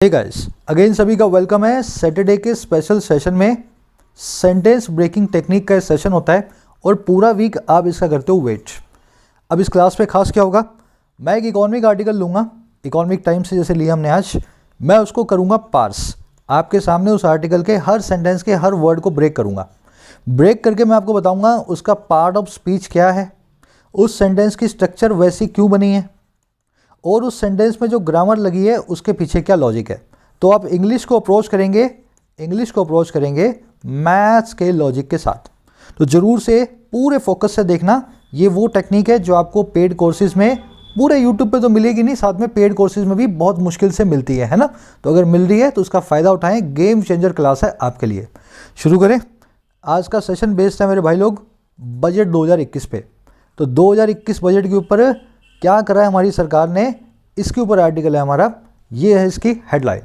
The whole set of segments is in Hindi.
हे गाइस, अगेन सभी का वेलकम है। सैटरडे के स्पेशल सेशन में सेंटेंस ब्रेकिंग टेक्निक का सेशन होता है और पूरा वीक आप इसका करते हो वेट। अब इस क्लास पे खास क्या होगा, मैं एक इकोनॉमिक आर्टिकल लूँगा, इकोनॉमिक टाइम्स से जैसे लिया हमने आज, मैं उसको करूँगा पार्स। आपके सामने उस आर्टिकल के हर सेंटेंस के हर वर्ड को ब्रेक करूँगा। ब्रेक करके मैं आपको बताऊँगा उसका पार्ट ऑफ स्पीच क्या है, उस सेंटेंस की स्ट्रक्चर वैसी क्यों बनी है और उस सेंटेंस में जो ग्रामर लगी है उसके पीछे क्या लॉजिक है। तो आप इंग्लिश को अप्रोच करेंगे मैथ्स के लॉजिक के साथ। तो ज़रूर से पूरे फोकस से देखना, ये वो टेक्निक है जो आपको पेड कोर्सेज में पूरे यूट्यूब पे तो मिलेगी नहीं, साथ में पेड कोर्सेज में भी बहुत मुश्किल से मिलती है ना। तो अगर मिल रही है तो उसका फ़ायदा उठाएं, गेम चेंजर क्लास है आपके लिए। शुरू करें। आज का सेशन बेस्ड है मेरे भाई लोग बजट 2021 पे। तो 2021 बजट के ऊपर क्या करा है हमारी सरकार ने, इसके ऊपर आर्टिकल है हमारा। ये है इसकी हेडलाइन।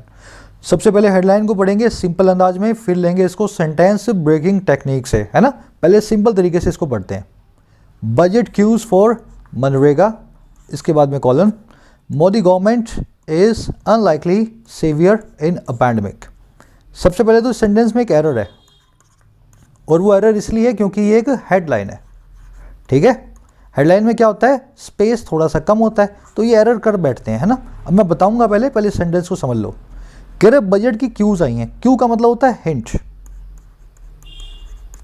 सबसे पहले हेडलाइन को पढ़ेंगे सिंपल अंदाज में, फिर लेंगे इसको सेंटेंस ब्रेकिंग टेक्निक से, है ना। पहले सिंपल तरीके से इसको पढ़ते हैं। बजट क्यूज फॉर मनरेगा, इसके बाद में column, Modi government is unlikely saviour in a pandemic. सबसे पहले तो सेंटेंस में एक एरर है और वो एरर इसलिए है क्योंकि ये एक हेडलाइन है, ठीक है। हेडलाइन में क्या होता है, स्पेस थोड़ा सा कम होता है, तो ये एरर कर बैठते हैं, है ना। अब मैं बताऊंगा, पहले सेंटेंस को समझ लो। कह रहे बजट की क्यूज आई हैं। क्यू का मतलब होता है हिंट,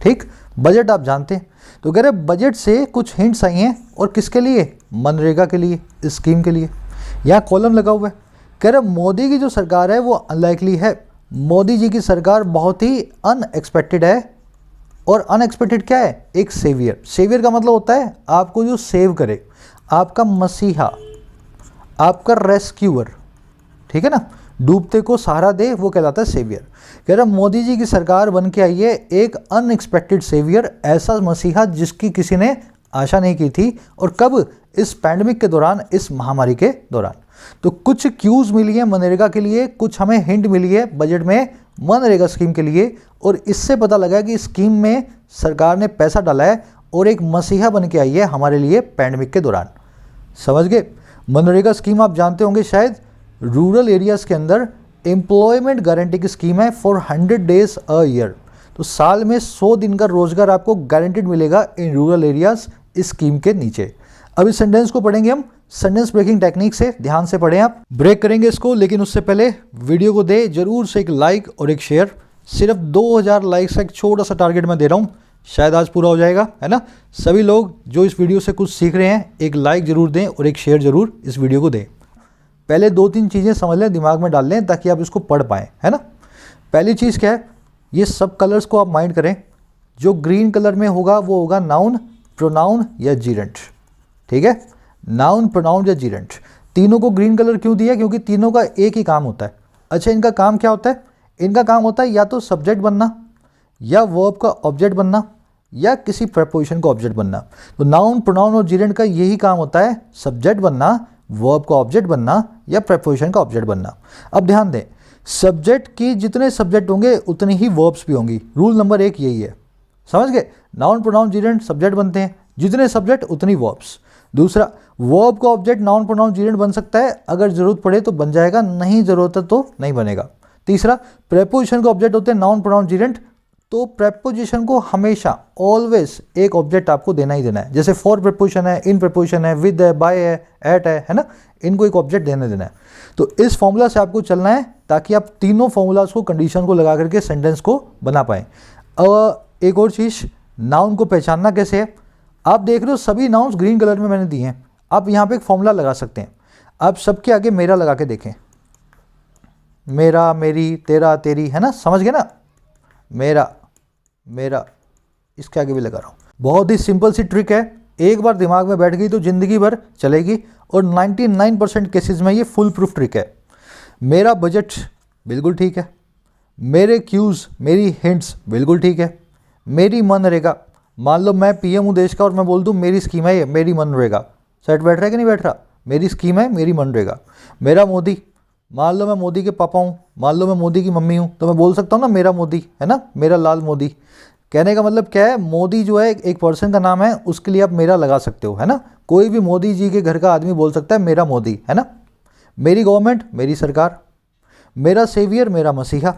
ठीक। बजट आप जानते हैं, तो कह रहे बजट से कुछ हिंट्स आई हैं और किसके लिए, मनरेगा के लिए, स्कीम के लिए। यहाँ कॉलम लगा हुआ है। कह रहे मोदी की जो सरकार है वो अनलाइकली है। मोदी जी की सरकार बहुत ही अनएक्सपेक्टेड है। और अनएक्सपेक्टेड क्या है, एक सेवियर। सेवियर का मतलब होता है आपको जो सेव करे, आपका मसीहा, आपका रेस्क्यूअर, ठीक है ना। डूबते को सहारा दे, वो कहलाता है सेवियर। कह रहा मोदी जी की सरकार बन के आई है एक अनएक्सपेक्टेड सेवियर, ऐसा मसीहा जिसकी किसी ने आशा नहीं की थी। और कब, इस पैंडेमिक के दौरान, इस महामारी के दौरान। तो कुछ क्यूज मिली है मनरेगा के लिए, कुछ हमें हिंट मिली है बजट में मनरेगा स्कीम के लिए, और इससे पता लगा कि स्कीम में सरकार ने पैसा डाला है और एक मसीहा बन के आई है हमारे लिए पैंडेमिक के दौरान। समझ गए। मनरेगा स्कीम आप जानते होंगे शायद, रूरल एरियाज़ के अंदर एम्प्लॉयमेंट गारंटी की स्कीम है फॉर 100 डेज अ ईयर। तो साल में 100 दिन का रोजगार आपको गारंटीड मिलेगा इन रूरल एरियाज़ इस स्कीम के नीचे। अब इस सेंटेंस को पढ़ेंगे हम सेंटेंस ब्रेकिंग टेक्निक से, ध्यान से पढ़ें आप। ब्रेक करेंगे इसको, लेकिन उससे पहले वीडियो को दे जरूर से एक लाइक और एक शेयर। सिर्फ 2000 लाइक्स का एक छोटा सा टारगेट मैं दे रहा हूँ, शायद आज पूरा हो जाएगा, है ना। सभी लोग जो इस वीडियो से कुछ सीख रहे हैं, एक लाइक जरूर दें और एक शेयर जरूर इस वीडियो को दें। पहले 2-3 चीज़ें समझ लें, दिमाग में डाल लें, ताकि आप इसको पढ़ पाएँ, है ना। पहली चीज़ क्या है, ये सब कलर्स को आप माइंड करें। जो ग्रीन कलर में होगा वो होगा नाउन, प्रोनाउन या जीरेंट, ठीक है। नाउन, प्रोनाउन या जीरेंट, तीनों को ग्रीन कलर क्यों दिया, क्योंकि तीनों का एक ही काम होता है। अच्छा, इनका काम क्या होता है, इनका काम होता है या तो सब्जेक्ट बनना, या वर्ब का ऑब्जेक्ट बनना, या किसी प्रेपोजिशन का ऑब्जेक्ट बनना। तो नाउन, प्रोनाउन और जीरेंट का यही काम होता है, सब्जेक्ट बनना, वर्ब का ऑब्जेक्ट बनना, या प्रेपोजिशन का ऑब्जेक्ट बनना। अब ध्यान दें, सब्जेक्ट की जितने सब्जेक्ट होंगे उतनी ही वर्ब्स भी होंगी। रूल नंबर 1 यही है, समझ गए। नाउन, प्रोनाउन, जीरेंट सब्जेक्ट बनते हैं, जितने सब्जेक्ट उतनी वर्ब्स। दूसरा, वर्ब का ऑब्जेक्ट नाउन, प्रोनाउन, जीरेंट बन सकता है, अगर जरूरत पड़े तो बन जाएगा, नहीं जरूरत है तो नहीं बनेगा। तीसरा, प्रेपोजिशन का ऑब्जेक्ट होते हैं नाउन, प्रोनाउन, जीरेंट, तो प्रेपोजिशन को हमेशा ऑलवेज एक ऑब्जेक्ट आपको देना ही देना है। जैसे फॉर प्रेपोजिशन है, इन प्रेपोजिशन है, विद है, बाय है, एट है ना, इनको एक ऑब्जेक्ट देना है। तो इस फॉर्मूला से आपको चलना है ताकि आप तीनों फॉर्मूलाज को, कंडीशन को लगा करके सेंटेंस को बना पाएँ। एक और चीज़, नाउन को पहचानना कैसे है। आप देख रहे हो सभी नाउन्स ग्रीन कलर में मैंने दिए हैं। आप यहाँ पे एक फॉर्मूला लगा सकते हैं। आप सबके आगे मेरा लगा के देखें, मेरा, मेरी, तेरा, तेरी, है ना, समझ गए ना। मेरा, मेरा, इसके आगे भी लगा रहा हूँ। बहुत ही सिंपल सी ट्रिक है, एक बार दिमाग में बैठ गई तो ज़िंदगी भर चलेगी, और 99% केसेस में ये फुल प्रूफ ट्रिक है। मेरा बजट बिल्कुल ठीक है, मेरे क्यूज़, मेरी हिंट्स बिल्कुल ठीक है, मेरी मनरेगा, मान लो मैं पीएम हूँ देश का और मैं बोल दूँ मेरी स्कीम है ये, मेरी मनरेगा, सेट बैठ रहा है कि नहीं बैठ रहा, मेरी स्कीम है, मेरी मनरेगा। मेरा मोदी, मान लो मैं मोदी के पापा हूँ, मान लो मैं मोदी की मम्मी हूँ, तो मैं बोल सकता हूँ ना मेरा मोदी, है ना, मेरा लाल मोदी। कहने का मतलब क्या है, मोदी जो है एक पर्सन का नाम है, उसके लिए आप मेरा लगा सकते हो, है ना। कोई भी मोदी जी के घर का आदमी बोल सकता है मेरा मोदी, है ना। मेरी गवर्नमेंट, मेरी सरकार, मेरा सेवियर मेरा मसीहा,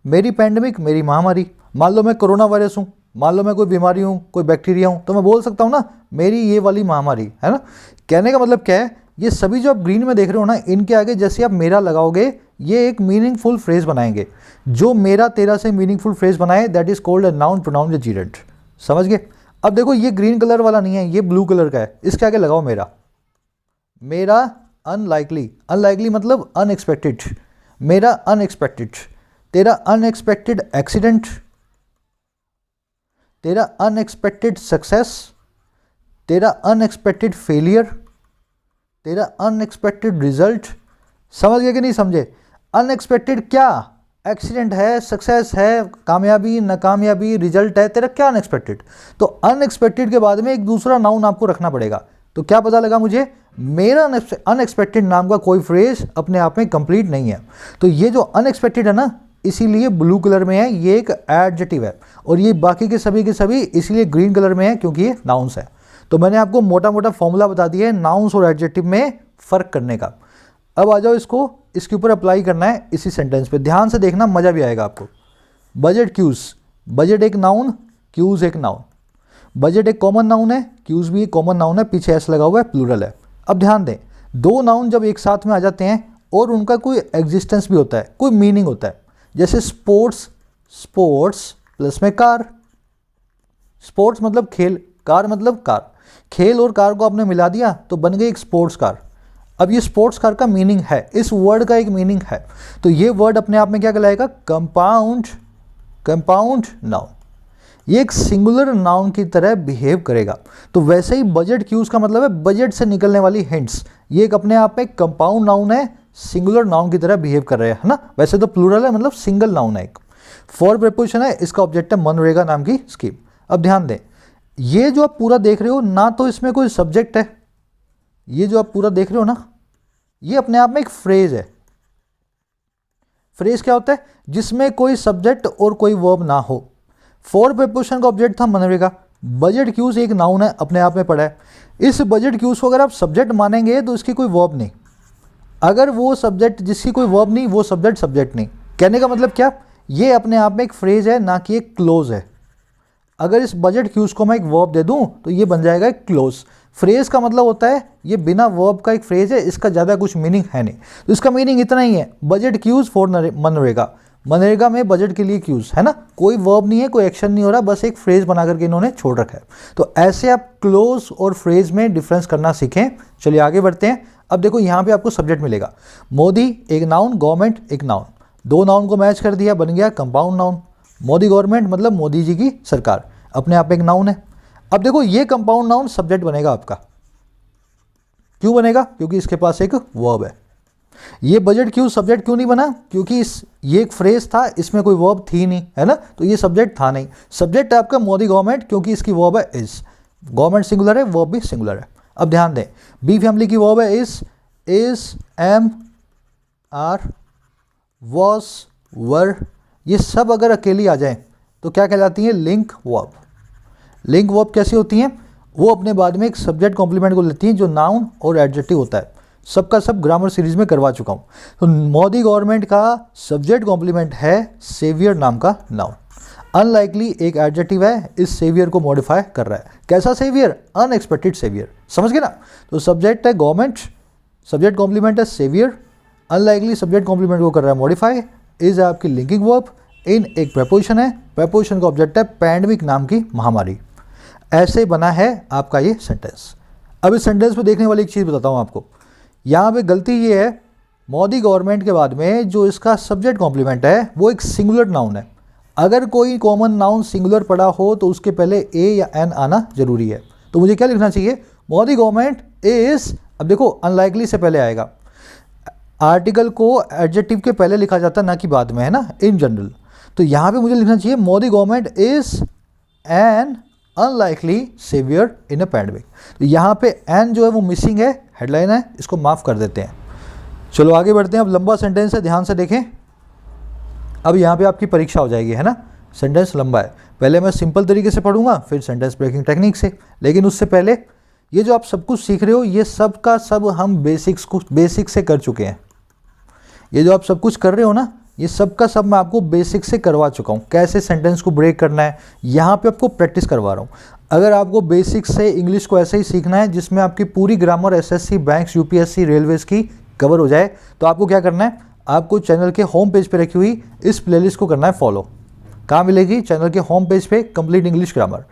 मेरी पैंडमिक मेरी महामारी। मान लो मैं कोरोना वायरस हूँ, मान लो मैं कोई बीमारी हूँ, कोई बैक्टीरिया हूँ, तो मैं बोल सकता हूँ ना मेरी ये वाली महामारी, है ना। कहने का मतलब क्या है, ये सभी जो आप ग्रीन में देख रहे हो ना, इनके आगे जैसे आप मेरा लगाओगे ये एक मीनिंगफुल फ्रेज बनाएंगे। जो मेरा तेरा से मीनिंगफुल फ्रेज बनाए that is called a noun pronoun या जीरेंट। समझ गए। अब देखो ये ग्रीन कलर वाला नहीं है, ये ब्लू कलर का है, इसके आगे लगाओ मेरा। मेरा अनलाइकली, अनलाइकली मतलब अनएक्सपेक्टेड, मेरा अनएक्सपेक्टेड, तेरा अनएक्सपेक्टेड एक्सीडेंट, तेरा अनएक्सपेक्टेड सक्सेस, तेरा अनएक्सपेक्टेड फेलियर, तेरा अनएक्सपेक्टेड रिजल्ट। समझ गए कि नहीं समझे। अनएक्सपेक्टेड क्या, एक्सीडेंट है, सक्सेस है, कामयाबी नाकामयाबी, रिजल्ट है, तेरा क्या अनएक्सपेक्टेड। तो अनएक्सपेक्टेड के बाद में एक दूसरा नाउन आपको रखना पड़ेगा। तो क्या पता लगा मुझे, मेरा अनएक्सपेक्टेड नाम का कोई फ्रेज अपने आप में कंप्लीट नहीं है। तो ये जो अनएक्सपेक्टेड है ना, इसीलिए ब्लू कलर में है, ये एक एडजेक्टिव है। और ये बाकी के सभी इसीलिए ग्रीन कलर में है क्योंकि ये नाउन्स है। तो मैंने आपको मोटा मोटा फॉर्मूला बता दिया है नाउन्स और एडजेक्टिव में फ़र्क करने का। अब आ जाओ इसके ऊपर अप्लाई करना है इसी सेंटेंस पे। ध्यान से देखना, मज़ा भी आएगा आपको। बजट क्यूज, बजट एक नाउन, क्यूज एक नाउन। बजट एक कॉमन नाउन है, क्यूज भी एक कॉमन नाउन है, पीछे एस लगा हुआ है, प्लूरल है। अब ध्यान दें, दो नाउन जब एक साथ में आ जाते हैं और उनका कोई एग्जिस्टेंस भी होता है, कोई मीनिंग होता है। जैसे स्पोर्ट्स, स्पोर्ट्स प्लस में कार, स्पोर्ट्स मतलब खेल, कार मतलब कार। खेल और कार को आपने मिला दिया तो बन गई एक स्पोर्ट्स कार। अब ये स्पोर्ट्स कार का मीनिंग है, इस वर्ड का एक मीनिंग है। तो ये वर्ड अपने आप में क्या कहलाएगा, कंपाउंड, कंपाउंड नाउन। ये एक सिंगुलर नाउन की तरह बिहेव करेगा। तो वैसे ही बजट क्यूज का मतलब है बजट से निकलने वाली हिंट्स। ये एक अपने आप में कंपाउंड नाउन है, सिंगुलर नाउन की तरह बिहेव कर रहे हैं, है ना। वैसे तो प्लूरल है, मतलब सिंगल नाउन है। एक फॉर प्रीपोजिशन है, इसका ऑब्जेक्ट है मनरेगा नाम की स्कीम। अब ध्यान दें, ये जो आप पूरा देख रहे हो ना, तो इसमें कोई सब्जेक्ट है। ये जो आप पूरा देख रहे हो ना, ये अपने आप में एक फ्रेज है। फ्रेज क्या होता है, जिसमें कोई सब्जेक्ट और कोई वर्ब ना हो। फॉर प्रीपोजिशन का ऑब्जेक्ट था मनरेगा। बजट क्यूज एक नाउन है, अपने आप में पड़ा है। इस बजट क्यूज को अगर आप सब्जेक्ट मानेंगे तो इसकी कोई वर्ब नहीं। अगर वो सब्जेक्ट जिसकी कोई वर्ब नहीं, वो सब्जेक्ट सब्जेक्ट नहीं। कहने का मतलब क्या, ये अपने आप में एक फ्रेज है, ना कि एक क्लोज है। अगर इस बजट क्यूज को मैं एक वर्ब दे दूं तो ये बन जाएगा एक क्लोज। फ्रेज का मतलब होता है ये बिना वर्ब का एक फ्रेज है, इसका ज़्यादा कुछ मीनिंग है नहीं। तो इसका मीनिंग इतना ही है, budget cues for MNREGA. MNREGA में बजट के लिए क्यूज है ना, कोई वर्ब नहीं है, कोई एक्शन नहीं हो रहा, बस एक फ्रेज बना करके इन्होंने छोड़ रखा है। तो ऐसे आप क्लोज और फ्रेज में डिफरेंस करना सीखें। चलिए आगे बढ़ते हैं। अब देखो यहाँ पे आपको सब्जेक्ट मिलेगा। मोदी एक नाउन, गवर्नमेंट एक नाउन। दो नाउन को मैच कर दिया, बन गया कंपाउंड नाउन। मोदी गवर्नमेंट मतलब मोदी जी की सरकार, अपने आप एक नाउन है। अब देखो ये कंपाउंड नाउन सब्जेक्ट बनेगा आपका। क्यों बनेगा, क्योंकि इसके पास एक वर्ब है। ये बजट क्यों सब्जेक्ट क्यों नहीं बना, क्योंकि ये एक फ्रेज था, इसमें कोई वर्ब थी नहीं, है ना। तो ये सब्जेक्ट था नहीं। सब्जेक्ट है आपका मोदी गवर्नमेंट, क्योंकि इसकी वर्ब है इज। गवर्नमेंट सिंगुलर है, वर्ब भी सिंगुलर है। अब ध्यान दें, बी फैमिली की वर्ब है इज, एम, आर, वॉज, वर। ये सब अगर अकेली आ जाए तो क्या कहलाती है, लिंक वर्ब। लिंक वर्ब कैसी होती हैं, वो अपने बाद में एक सब्जेक्ट कॉम्प्लीमेंट को लेती हैं, जो नाउन और एडजेक्टिव होता है। सबका सब ग्रामर सीरीज में करवा चुका हूँ। तो मोदी गवर्नमेंट का सब्जेक्ट कॉम्प्लीमेंट है सेवियर नाम का नाउन। अनलाइकली एक एडजेक्टिव है, इस सेवियर को मॉडिफाई कर रहा है। कैसा सेवियर, अनएक्सपेक्टेड सेवियर। समझ गए ना। तो सब्जेक्ट है गवर्नमेंट, सब्जेक्ट कॉम्प्लीमेंट है सेवियर, अनलाइकली सब्जेक्ट कॉम्प्लीमेंट को कर रहा है मॉडिफाई। इज है आपकी लिंकिंग वर्ब, इन एक प्रपोजिशन है, प्रपोजिशन का ऑब्जेक्ट है पैंडमिक नाम की महामारी। ऐसे बना है आपका ये सेंटेंस। अब इस सेंटेंस में देखने वाली एक चीज़ बताता हूँ आपको। यहाँ पे गलती ये है, मोदी गवर्नमेंट के बाद में जो इसका सब्जेक्ट कॉम्प्लीमेंट है वो एक सिंगुलर नाउन है। अगर कोई कॉमन नाउन सिंगुलर पड़ा हो तो उसके पहले ए या एन आना जरूरी है। तो मुझे क्या लिखना चाहिए, मोदी गवर्नमेंट इज। अब देखो अनलाइकली से पहले आएगा, आर्टिकल को एडजेक्टिव के पहले लिखा जाता है, ना कि बाद में, है ना, इन जनरल। तो यहाँ पे मुझे लिखना चाहिए Modi government is an unlikely saviour in a pandemic. तो यहाँ पे एन जो है वो मिसिंग है, हेडलाइन है, इसको माफ़ कर देते हैं। चलो आगे बढ़ते हैं। अब लंबा सेंटेंस है, ध्यान से देखें। अब यहाँ पे आपकी परीक्षा हो जाएगी, है ना। सेंटेंस लंबा है, पहले मैं सिंपल तरीके से पढ़ूंगा, फिर सेंटेंस ब्रेकिंग टेक्निक से। लेकिन उससे पहले ये जो आप सब कुछ सीख रहे हो, ये सब का सब हम बेसिक्स से कर चुके हैं। ये जो आप सब कुछ कर रहे हो ना, ये सब का सब मैं आपको बेसिक से करवा चुका हूँ, कैसे सेंटेंस को ब्रेक करना है, यहाँ पे आपको प्रैक्टिस करवा रहा हूँ। अगर आपको बेसिक से इंग्लिश को ऐसे ही सीखना है जिसमें आपकी पूरी grammar SSC, banks, UPSC, Railways की कवर हो जाए, तो आपको क्या करना है, आपको चैनल के होम पेज पे रखी हुई इस प्लेलिस्ट को करना है फॉलो। कहाँ मिलेगी? चैनल के होम पेज पे, कंप्लीट इंग्लिश ग्रामर।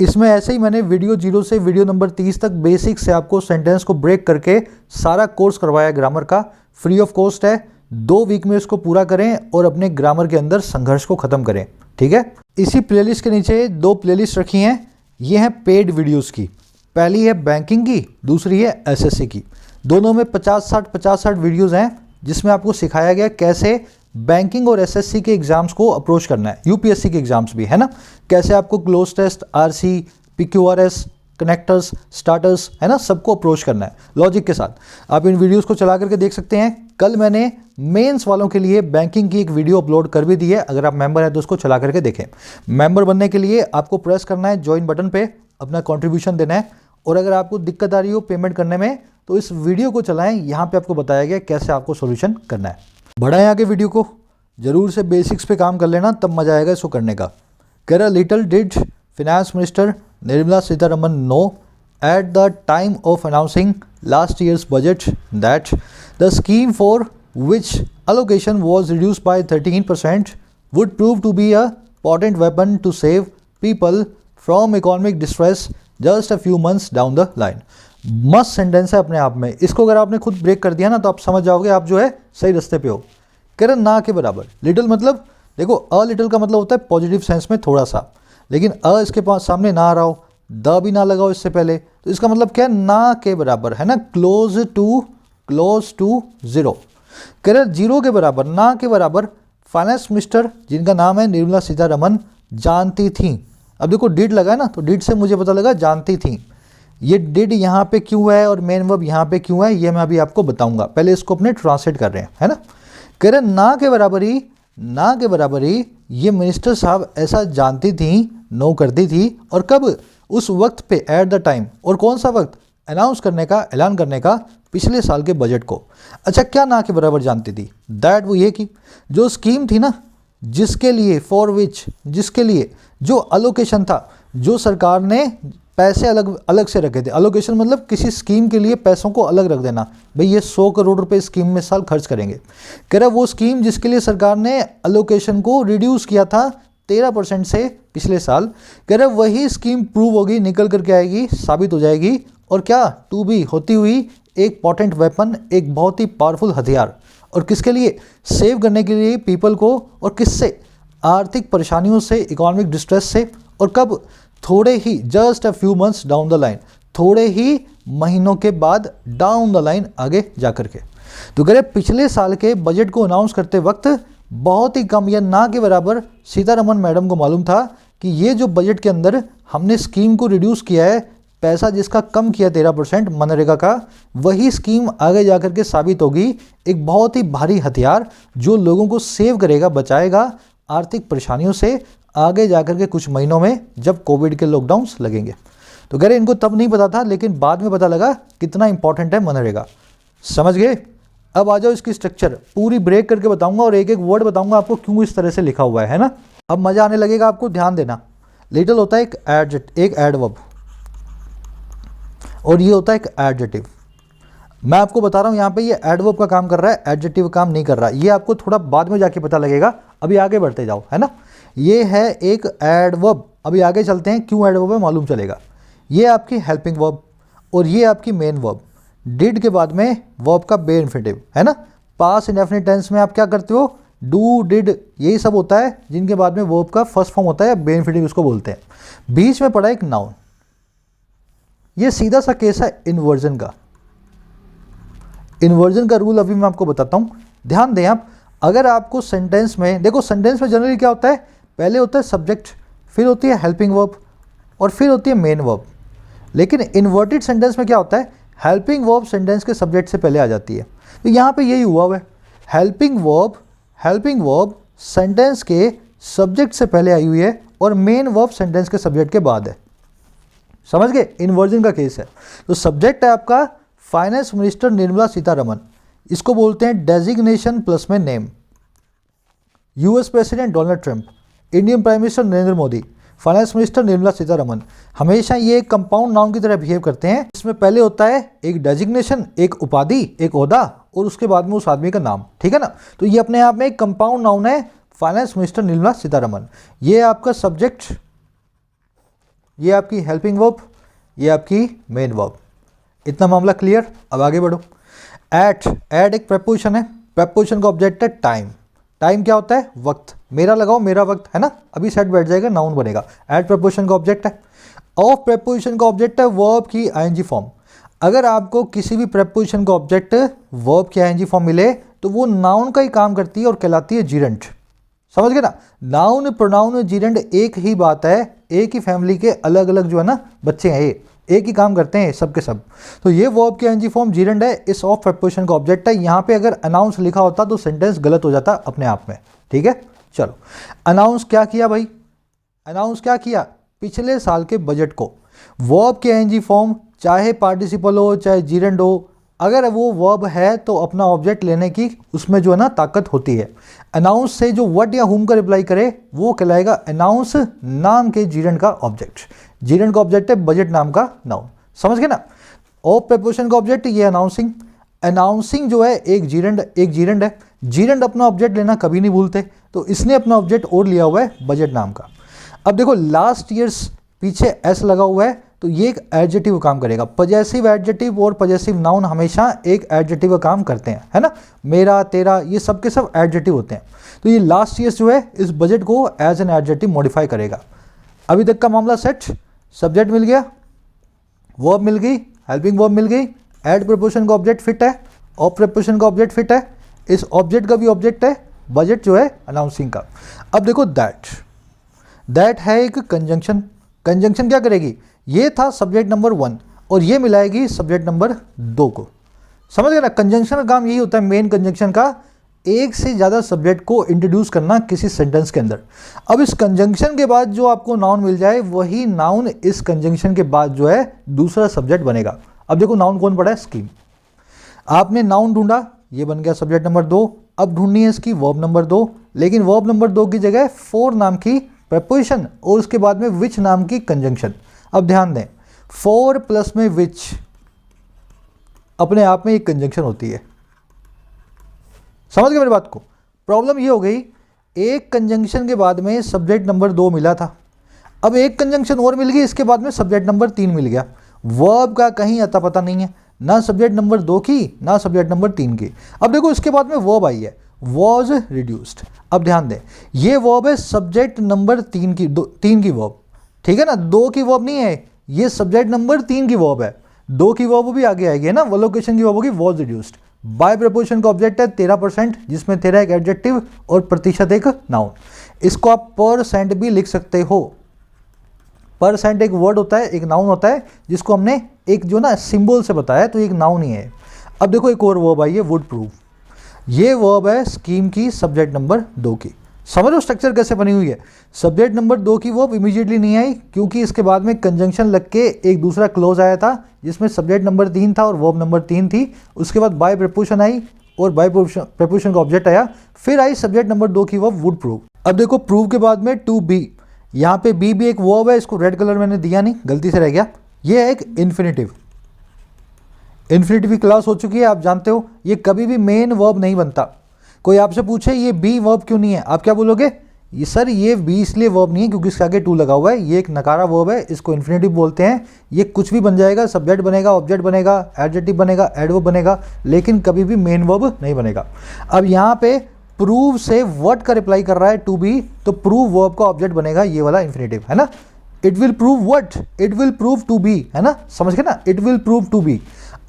इसमें ऐसे ही मैंने वीडियो 0 से वीडियो नंबर 30 तक बेसिक से आपको सेंटेंस को ब्रेक करके सारा कोर्स करवाया ग्रामर का, फ्री ऑफ कॉस्ट है। 2 वीक में इसको पूरा करें और अपने ग्रामर के अंदर संघर्ष को ख़त्म करें, ठीक है। इसी प्लेलिस्ट के नीचे 2 प्लेलिस्ट रखी हैं, ये हैं पेड वीडियोज़ की। पहली है बैंकिंग की, दूसरी है एसएससी की। दोनों में 50-60 वीडियोज़ हैं जिसमें आपको सिखाया गया कैसे बैंकिंग और एसएससी के एग्जाम्स को अप्रोच करना है, यूपीएससी के एग्जाम्स भी है ना, कैसे आपको cloze test, RC, PQRS, connectors, starters है ना, सबको अप्रोच करना है लॉजिक के साथ। आप इन वीडियोस को चला करके देख सकते हैं। कल मैंने मेंस वालों के लिए बैंकिंग की एक वीडियो अपलोड कर भी दी है, अगर आप मेंबर हैं तो उसको चला करके देखें। मेंबर बनने के लिए आपको प्रेस करना है ज्वाइन बटन पे, अपना कॉन्ट्रीब्यूशन देना है, और अगर आपको दिक्कत आ रही हो पेमेंट करने में तो इस वीडियो को चलाएं, यहाँ पे आपको बताया गया कैसे आपको सोल्यूशन करना है। बढ़ाएं आगे वीडियो को, जरूर से बेसिक्स पे काम कर लेना, तब मजा आएगा इसको करने का। कह रहा little did finance minister Nirmala Sitharaman know at the time of announcing last year's budget that the scheme for which allocation was reduced by 13% would prove to be a potent weapon to save people from economic distress just a few months down the line। मस्त सेंटेंस है अपने आप में, इसको अगर आपने खुद ब्रेक कर दिया ना तो आप समझ जाओगे आप जो है सही रास्ते पे हो। कह रहे ना के बराबर, लिटिल मतलब देखो अ लिटिल का मतलब होता है पॉजिटिव सेंस में थोड़ा सा, लेकिन अ इसके पास सामने ना आ रहा हो, द भी ना लगाओ इससे पहले, तो इसका मतलब क्या है, ना के बराबर है ना, क्लोज टू जीरो। कह रहे जीरो के बराबर, ना के बराबर फाइनेंस मिनिस्टर जिनका नाम है निर्मला सीतारमन जानती थी। अब देखो डिड लगा है ना, तो डिड से मुझे पता लगा जानती थी। ये डिड यहाँ पे क्यों है और मेन वर्ब यहाँ पे क्यों है ये मैं अभी आपको बताऊंगा, पहले इसको अपने ट्रांसलेट कर रहे हैं, है ना। कह रहे ना के बराबर ही ये मिनिस्टर साहब ऐसा जानती थी, नो करती थी, और कब, उस वक्त पे, एट द टाइम। और कौन सा वक्त? अनाउंस करने का, ऐलान करने का, पिछले साल के बजट को। अच्छा क्या ना के बराबर जानती थी? दैट वो ये कि जो स्कीम थी ना, जिसके लिए, फॉर विच, जिसके लिए जो अलोकेशन था, जो सरकार ने पैसे अलग से रखे थे। अलोकेशन मतलब किसी स्कीम के लिए पैसों को अलग रख देना, भाई ये 100 करोड़ रुपए स्कीम में साल खर्च करेंगे। कह रहा वो स्कीम जिसके लिए सरकार ने अलोकेशन को रिड्यूस किया था 13% से पिछले साल, कह रहा वही स्कीम प्रूव होगी, निकल करके आएगी, साबित हो जाएगी, और क्या, टू बी, होती हुई एक पोटेंट वेपन, एक बहुत ही पावरफुल हथियार। और किसके लिए? सेव करने के लिए पीपल को, और किससे? आर्थिक परेशानियों से, इकोनॉमिक डिस्ट्रेस से। और कब? थोड़े ही, just a few months down the line, थोड़े ही महीनों के बाद, डाउन द लाइन, आगे जाकर के। तो कह रहे पिछले साल के बजट को अनाउंस करते वक्त बहुत ही कम या ना के बराबर सीतारमन मैडम को मालूम था कि ये जो बजट के अंदर हमने स्कीम को रिड्यूस किया है, पैसा जिसका कम किया 13% मनरेगा का, वही स्कीम आगे जाकर के साबित होगी एक बहुत ही भारी हथियार जो लोगों को सेव करेगा, बचाएगा आर्थिक परेशानियों से, आगे जाकर के कुछ महीनों में जब कोविड के लॉकडाउन्स लगेंगे। तो कह रहे इनको तब नहीं पता था, लेकिन बाद में पता लगा कितना इंपॉर्टेंट है मनरेगा। समझ गए? अब आ जाओ इसकी स्ट्रक्चर पूरी ब्रेक करके बताऊंगा और एक एक वर्ड बताऊंगा आपको क्यों इस तरह से लिखा हुआ है ना। अब मजा आने लगेगा आपको, ध्यान देना। लिटिल होता है एक एडवर्ब, और ये होता है एक एडजेक्टिव। मैं आपको बता रहा हूँ यहाँ पे ये एडवर्ब का काम कर रहा है, एडजेक्टिव काम नहीं कर रहा। ये आपको थोड़ा बाद में जाके पता लगेगा, अभी आगे बढ़ते जाओ, है ना। ये है एक एडवर्ब, अभी आगे चलते हैं, क्यों एडवर्ब है मालूम चलेगा। ये आपकी हेल्पिंग वर्ब और ये आपकी मेन वर्ब। डिड के बाद में वर्ब का बे इन्फिनेटिव, है ना। पास्ट इंडेफिनिट टेंस में आप क्या करते हो? डू, डिड, यही सब होता है, जिनके बाद में वर्ब का फर्स्ट फॉर्म होता है, बे इन्फिनेटिव उसको बोलते हैं। बीच में पड़ा एक नाउन। ये सीधा सा केस है इन्वर्जन का। इन्वर्जन का रूल अभी मैं आपको बताता हूं, ध्यान दें आप। अगर आपको सेंटेंस में, देखो सेंटेंस में जनरली क्या होता है, पहले होता है सब्जेक्ट, फिर होती है हेल्पिंग वर्ब और फिर होती है मेन वर्ब। लेकिन इन्वर्टेड सेंटेंस में क्या होता है, हेल्पिंग वर्ब सेंटेंस के सब्जेक्ट से पहले आ जाती है। तो यहाँ पे यही हुआ है, हेल्पिंग वर्ब सेंटेंस के सब्जेक्ट से पहले आई हुई है और मेन वर्ब सेंटेंस के सब्जेक्ट के बाद है। समझ गए? इन्वर्जन का केस है। तो सब्जेक्ट है आपका फाइनेंस मिनिस्टर निर्मला सीतारमन, इसको बोलते हैं डेजिग्नेशन प्लस में name. US president Donald Trump, Indian prime minister Narendra Modi, finance minister Nirmala Sitharaman, हमेशा ये एक कंपाउंड नाउन की तरह बिहेव करते हैं। इसमें पहले होता है एक डेजिग्नेशन, एक उपाधि, एक ओहदा, और उसके बाद में उस आदमी का नाम, ठीक है ना। तो ये अपने आप में एक कंपाउंड नाउन है, फाइनेंस मिनिस्टर निर्मला सीतारमन। ये आपका सब्जेक्ट, ये आपकी हेल्पिंग वर्ब, ये आपकी मेन वर्ब। इतना मामला क्लियर। अब आगे बढ़ो। एट एक प्रेपोजिशन है, प्रेपोजिशन का ऑब्जेक्ट है टाइम। टाइम क्या होता है? वक्त। मेरा लगाओ, मेरा वक्त, है ना, अभी सेट बैठ जाएगा, नाउन बनेगा। एट प्रेपोजिशन का ऑब्जेक्ट है। ऑफ प्रेपोजिशन का ऑब्जेक्ट है वर्ब की आईएनजी फॉर्म। अगर आपको किसी भी प्रेपोजिशन का ऑब्जेक्ट वर्ब की आईएनजी फॉर्म मिले तो वो नाउन का ही काम करती है और कहलाती है जीरेंट। समझ गए ना? नाउन, प्रोनाउन, जीरेंट एक ही बात है, एक ही फैमिली के अलग अलग जो है ना बच्चे हैं, ये एक ही काम करते हैं सब के सब। तो ये वर्ब की आईएनजी फॉर्म जीरेंट है, इस ऑफ प्रेपोजिशन का ऑब्जेक्ट है। यहाँ पे अगर अनाउंस लिखा होता तो सेंटेंस गलत हो जाता अपने आप में, ठीक है। चलो, अनाउंस क्या किया भाई? अनाउंस क्या किया? पिछले साल के बजट को। वर्ब की आईएनजी फॉर्म, चाहे पार्टिसिपल हो चाहे जीरेंट हो, अगर वो वर्ब है तो अपना ऑब्जेक्ट लेने की उसमें जो है ना ताकत होती है। अनाउंस से जो व्हाट या हुम का रिप्लाई करे वो कहलाएगा अनाउंस, नाम के जीरेंट का ऑब्जेक्ट। जीरेंट का ऑब्जेक्ट है बजट नाम का नाउन। समझ गए ना? ऑफ प्रेपोजिशन का ऑब्जेक्ट ये अनाउंसिंग। अनाउंसिंग जो है एक जीरेंट है। जीरेंट अपना ऑब्जेक्ट लेना कभी नहीं भूलते, तो इसने अपना ऑब्जेक्ट और लिया हुआ है बजट नाम का। अब देखो लास्ट ईयर्स पीछे एस लगा हुआ है, तो ये एक एडजेक्टिव काम करेगा। पजेसिव एडजेक्टिव और पजेसिव नाउन हमेशा एक एडजेक्टिव का काम करते हैं, है ना। मेरा, तेरा, ये सब के सब एडजेक्टिव होते हैं। तो ये लास्ट ईयर जो है इस बजट को एज एन एडजेक्टिव मॉडिफाई करेगा। अभी तक का मामला सेट। सब्जेक्ट मिल गया, वर्ब मिल गई, हेल्पिंग वर्ब मिल गई, एड प्रेपोजिशन का ऑब्जेक्ट फिट है, ऑफ प्रेपोजिशन का ऑब्जेक्ट फिट है, इस ऑब्जेक्ट का भी ऑब्जेक्ट है बजट जो है अनाउंसिंग का। अब देखो दैट है एक कंजंक्शन। कंजंक्शन क्या करेगी? ये था सब्जेक्ट नंबर 1 और ये मिलाएगी सब्जेक्ट नंबर 2 को। समझ गए ना? कंजंक्शन का काम यही होता है, मेन कंजंक्शन का, एक से ज़्यादा सब्जेक्ट को इंट्रोड्यूस करना किसी सेंटेंस के अंदर। अब इस कंजंक्शन के बाद जो आपको नाउन मिल जाए वही नाउन इस कंजंक्शन के बाद जो है दूसरा सब्जेक्ट बनेगा। अब देखो नाउन कौन पड़ा है? स्कीम। आपने नाउन ढूंढा, ये बन गया सब्जेक्ट नंबर 2। अब ढूंढनी है इसकी वर्ब नंबर 2, लेकिन वर्ब नंबर 2 की जगह फॉर नाम की प्रेपोजिशन और उसके बाद में विच नाम की कंजंक्शन। अब ध्यान दें, फॉर प्लस में विच अपने आप में एक कंजंक्शन होती है। समझ गए मेरी बात को? प्रॉब्लम ये हो गई, एक कंजंक्शन के बाद में सब्जेक्ट नंबर 2 मिला था, अब एक कंजंक्शन और मिल गई, इसके बाद में सब्जेक्ट नंबर 3 मिल गया। वर्ब का कहीं अता पता नहीं है, ना सब्जेक्ट नंबर 2 की ना सब्जेक्ट नंबर 3 की। अब देखो इसके बाद में वर्ब आई है, वॉज रिड्यूस्ड। अब ध्यान दें, ये वर्ब है सब्जेक्ट नंबर 3 की वर्ब, ठीक है ना, 2 की वर्ब नहीं है, ये सब्जेक्ट नंबर 3 की वर्ब है। 2 की वर्ब भी आगे आएगी, है ना, वोलोकेशन की वर्ब होगी वॉज रिड्यूस्ड। बाय प्रेपोजिशन का ऑब्जेक्ट है 13%, जिसमें 13 एक एडजेक्टिव और प्रतिशत एक नाउन। इसको आप परसेंट भी लिख सकते हो। परसेंट एक वर्ड होता है, एक नाउन होता है, जिसको हमने एक जो ना सिंबल से बताया, तो एक नाउन ही है। अब देखो एक और वर्ब आई है वुड प्रूव। ये वर्ब है स्कीम की सब्जेक्ट नंबर 2 की। समझ लो स्ट्रक्चर कैसे बनी हुई है। सब्जेक्ट नंबर 2 की वर्ब इमीडिएटली नहीं आई, क्योंकि इसके बाद में कंजंक्शन लग के एक दूसरा क्लोज आया था, जिसमें सब्जेक्ट नंबर 3 था और वर्ब नंबर 3 थी। उसके बाद बाय प्रेपोजिशन आई और बाय प्रेपोजिशन का ऑब्जेक्ट आया, फिर आई सब्जेक्ट नंबर 2 की वर्ब वुड प्रूव। अब देखो प्रूव के बाद में टू बी, यहाँ पे बी भी एक वर्ब है, इसको रेड कलर मैंने दिया नहीं, गलती से रह गया। ये है एक इन्फिनेटिव। इन्फिनेटिव की क्लास हो चुकी है, आप जानते हो ये कभी भी मेन वर्ब नहीं बनता। कोई आपसे पूछे ये बी वर्ब क्यों नहीं है, आप क्या बोलोगे? ये सर ये बी इसलिए वर्ब नहीं है क्योंकि इसके आगे टू लगा हुआ है, ये एक नकारा वर्ब है, इसको इन्फिनेटिव बोलते हैं। ये कुछ भी बन जाएगा, सब्जेक्ट बनेगा, ऑब्जेक्ट बनेगा, एडजेक्टिव बनेगा, एडवर्ब बनेगा, लेकिन कभी भी मेन वर्ब नहीं बनेगा। अब यहाँ पे प्रूव से व्हाट का रिप्लाई कर रहा है टू बी, तो प्रूव वर्ब का ऑब्जेक्ट बनेगा ये वाला इन्फिनेटिव, है ना। It will prove what, it will prove to be, है ना, समझ गए ना, it will prove to be.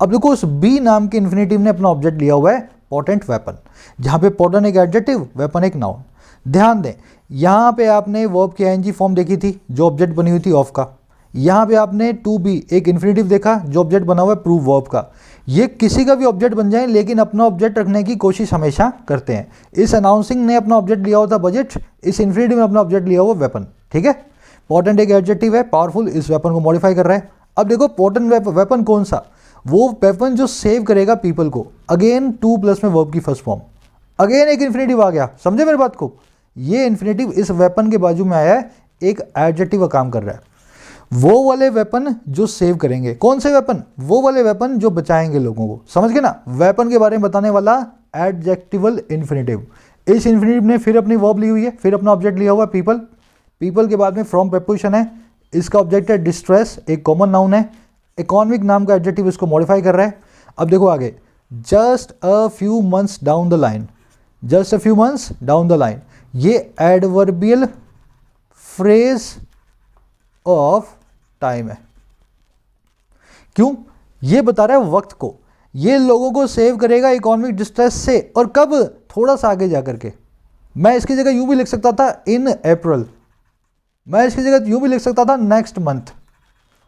अब देखो उस बी नाम के इन्फिनेटिव ने अपना ऑब्जेक्ट लिया हुआ है पोटेंट वेपन, जहाँ पे पोटेंट एक एडजेक्टिव, वेपन एक नाउन। ध्यान दें, यहाँ पे आपने वर्ब की आईएनजी फॉर्म देखी थी जो ऑब्जेक्ट बनी हुई थी ऑफ का, यहाँ पे आपने टू बी एक इन्फिनेटिव देखा जो ऑब्जेक्ट बना हुआ है प्रूव वर्ब का। ये किसी का भी ऑब्जेक्ट बन जाए, लेकिन अपना ऑब्जेक्ट रखने की कोशिश हमेशा करते हैं। इस अनाउंसिंग ने अपना ऑब्जेक्ट लिया हुआ था बजट, इस इन्फिनेटिव ने अपना ऑब्जेक्ट लिया हुआ वेपन, ठीक है। पोटेंट एक एडजेक्टिव है, पावरफुल इस वेपन को मॉडिफाई कर रहा है। अब देखो पोटेंट वेपन कौन सा? वो वेपन जो सेव करेगा पीपल को। अगेन टू प्लस में वर्ब की फर्स्ट फॉर्म, अगेन एक इन्फिनेटिव आ गया, समझे मेरी बात को। ये इन्फिनेटिव इस वेपन के बाजू में आया है, एक एडजेक्टिव का काम कर रहा है। वो वाले वेपन जो सेव करेंगे, कौन से वेपन, वो वाले वेपन जो बचाएंगे लोगों को, समझ गए ना। वेपन के बारे में बताने वाला एडजेक्टिवल इन्फिनेटिव। इस इन्फिनेटिव ने फिर अपनी वर्ब ली हुई है, फिर अपना ऑब्जेक्ट लिया हुआ है पीपल। पीपल के बाद में फ्रॉम प्रीपोजिशन है, इसका ऑब्जेक्ट है डिस्ट्रेस, एक कॉमन नाउन है। इकोनॉमिक नाम का एडजेक्टिव इसको मॉडिफाई कर रहा है। अब देखो आगे, just a few months down the line, just a few months down the line, ये एडवर्बियल फ्रेज ऑफ टाइम है। क्यों, ये बता रहा है वक्त को, ये लोगों को सेव करेगा इकोनॉमिक डिस्ट्रेस से। और कब, थोड़ा सा आगे जाकर के। मैं इसकी जगह यूं भी लिख सकता था इन अप्रैल, मैं इसकी जगह यूं भी लिख सकता था नेक्स्ट मंथ,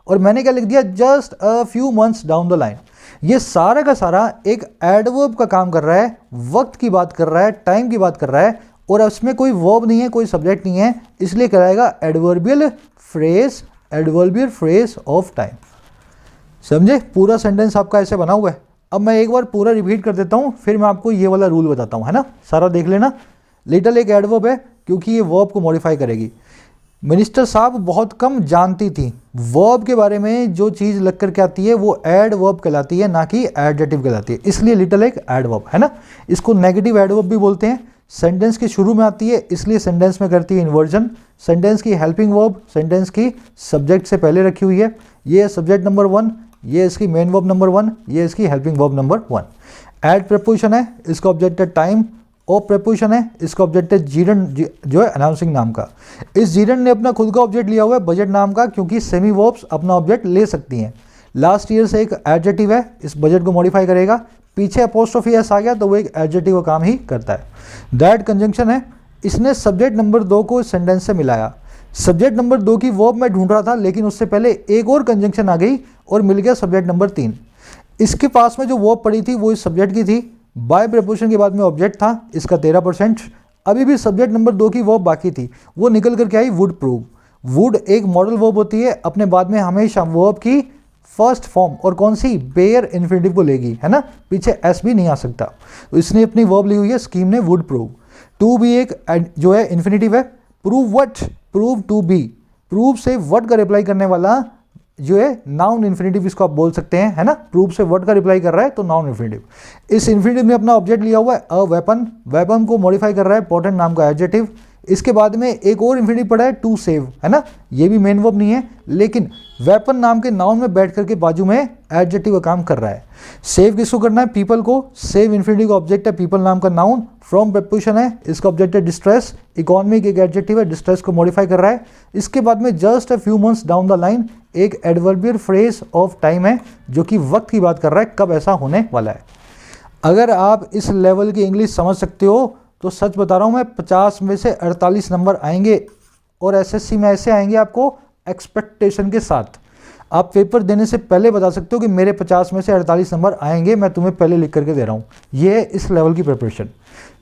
और मैंने क्या लिख दिया, just a few months down the line. ये सारा का सारा एक एडवर्ब का काम कर रहा है, वक्त की बात कर रहा है, टाइम की बात कर रहा है, और उसमें कोई वर्ब नहीं है, कोई सब्जेक्ट नहीं है, इसलिए कहलाएगा adverbial phrase, adverbial phrase of time. समझे, पूरा सेंटेंस आपका ऐसे बना हुआ है। अब मैं एक बार पूरा रिपीट कर देता हूँ, फिर मैं आपको ये वाला रूल बताता हूँ, है ना। सारा देख लेना। लिटल एक एडवर्ब है क्योंकि ये वर्ब को मॉडिफाई करेगी। मिनिस्टर साहब बहुत कम जानती थी, वर्ब के बारे में जो चीज़ लग करके आती है वो एडवर्ब कहलाती है, ना कि एडजेक्टिव कहलाती है, इसलिए लिटल एक एडवर्ब है ना। इसको नेगेटिव एडवर्ब भी बोलते हैं। सेंटेंस के शुरू में आती है इसलिए सेंटेंस में करती है इन्वर्जन। सेंटेंस की हेल्पिंग वर्ब सेंटेंस की सब्जेक्ट से पहले रखी हुई है। ये है सब्जेक्ट नंबर 1, ये इसकी मेन वर्ब नंबर 1, ये इसकी हेल्पिंग वर्ब नंबर 1। एड प्रीपोजिशन है, इसका ऑब्जेक्ट है टाइम। ओ प्रीपोजिशन है, इसका ऑब्जेक्ट है जीरन, जो है अनाउंसिंग नाम का। इस जीरन ने अपना खुद का ऑब्जेक्ट लिया हुआ है बजट नाम का, क्योंकि सेमी वर्ब्स अपना ऑब्जेक्ट ले सकती हैं। लास्ट ईयर से एक एडजेक्टिव है, इस बजट को मॉडिफाई करेगा। पीछे अपोस्ट्रोफी एस आ गया तो वो एक एडजेक्टिव का काम ही करता है। दैट कंजंक्शन है, इसने सब्जेक्ट नंबर 2 को इस सेंटेंस से मिलाया। सब्जेक्ट नंबर 2 की वर्ब मैं ढूंढ रहा था, लेकिन उससे पहले एक और कंजंक्शन आ गई और मिल गया सब्जेक्ट नंबर 3। इसके पास में जो वर्ब पड़ी थी वो इस सब्जेक्ट की थी। बाय प्रीपोजिशन के बाद में ऑब्जेक्ट था, इसका 13%। अभी भी सब्जेक्ट नंबर 2 की वर्ब बाकी थी, वो निकल करके आई वुड प्रूव। वुड एक मॉडल वर्ब होती है, अपने बाद में हमेशा वर्ब की फर्स्ट फॉर्म और कौन सी, बेयर इन्फिनेटिव को लेगी, है ना। पीछे एस भी नहीं आ सकता, तो इसने अपनी वर्ब ली हुई है स्कीम ने, वुड प्रूव। टू भी एक जो है इन्फिनेटिव है। Prove what, prove to be, prove से व्हाट का रिप्लाई करने वाला जो है नाउन इन्फिनेटिव इसको आप बोल सकते हैं, है ना। प्रूव से व्हाट का रिप्लाई कर रहा है तो नाउन इन्फिनेटिव। इस इन्फिनेटिव ने अपना ऑब्जेक्ट लिया हुआ है अ वेपन, वेपन को मॉडिफाई कर रहा है पोर्टेंट नाम का एडजेक्टिव। इसके बाद में एक और इन्फिनेटिव पड़ा है टू सेव, है ना। ये भी मेन वर्ब नहीं है, लेकिन वेपन नाम के नाउन में बैठ करके बाजू में एडजेक्टिव का काम कर रहा है। सेव किसको करना है, पीपल को। सेव इन्फिनेटिव का ऑब्जेक्ट है पीपल नाम का नाउन। फ्रॉम प्रीपोजिशन है, इसका ऑब्जेक्ट है डिस्ट्रेस। इकोनॉमिक एक एडजेक्टिव है, डिस्ट्रेस को मॉडिफाई कर रहा है। इसके बाद में just a few months down the line एक एडवर्बियल फ्रेज ऑफ टाइम है, जो कि वक्त की बात कर रहा है, कब ऐसा होने वाला है। अगर आप इस लेवल की इंग्लिश समझ सकते हो तो सच बता रहा हूँ मैं, 50 में से 48 नंबर आएंगे, और एसएससी में ऐसे आएंगे आपको एक्सपेक्टेशन के साथ। आप पेपर देने से पहले बता सकते हो कि मेरे 50 में से 48 नंबर आएंगे, मैं तुम्हें पहले लिख करके दे रहा हूँ। ये है इस लेवल की प्रिपरेशन,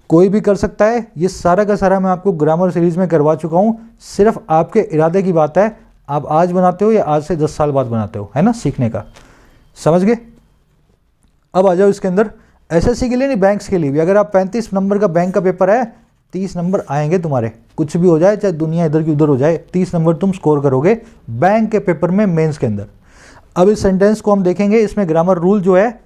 कोई भी कर सकता है। ये सारा का सारा मैं आपको ग्रामर सीरीज में करवा चुका हूँ, सिर्फ आपके इरादे की बात है। आप आज बनाते हो या आज से 10 साल बाद बनाते हो, है ना, सीखने का। समझ गए। अब आ जाओ इसके अंदर, एसएससी के लिए नहीं, बैंक्स के लिए भी। अगर आप 35 नंबर का बैंक का पेपर है, 30 नंबर आएंगे तुम्हारे, कुछ भी हो जाए, चाहे दुनिया इधर की उधर हो जाए, 30 नंबर तुम स्कोर करोगे बैंक के पेपर में, मेंस के अंदर। अब इस सेंटेंस को हम देखेंगे, इसमें ग्रामर रूल जो है,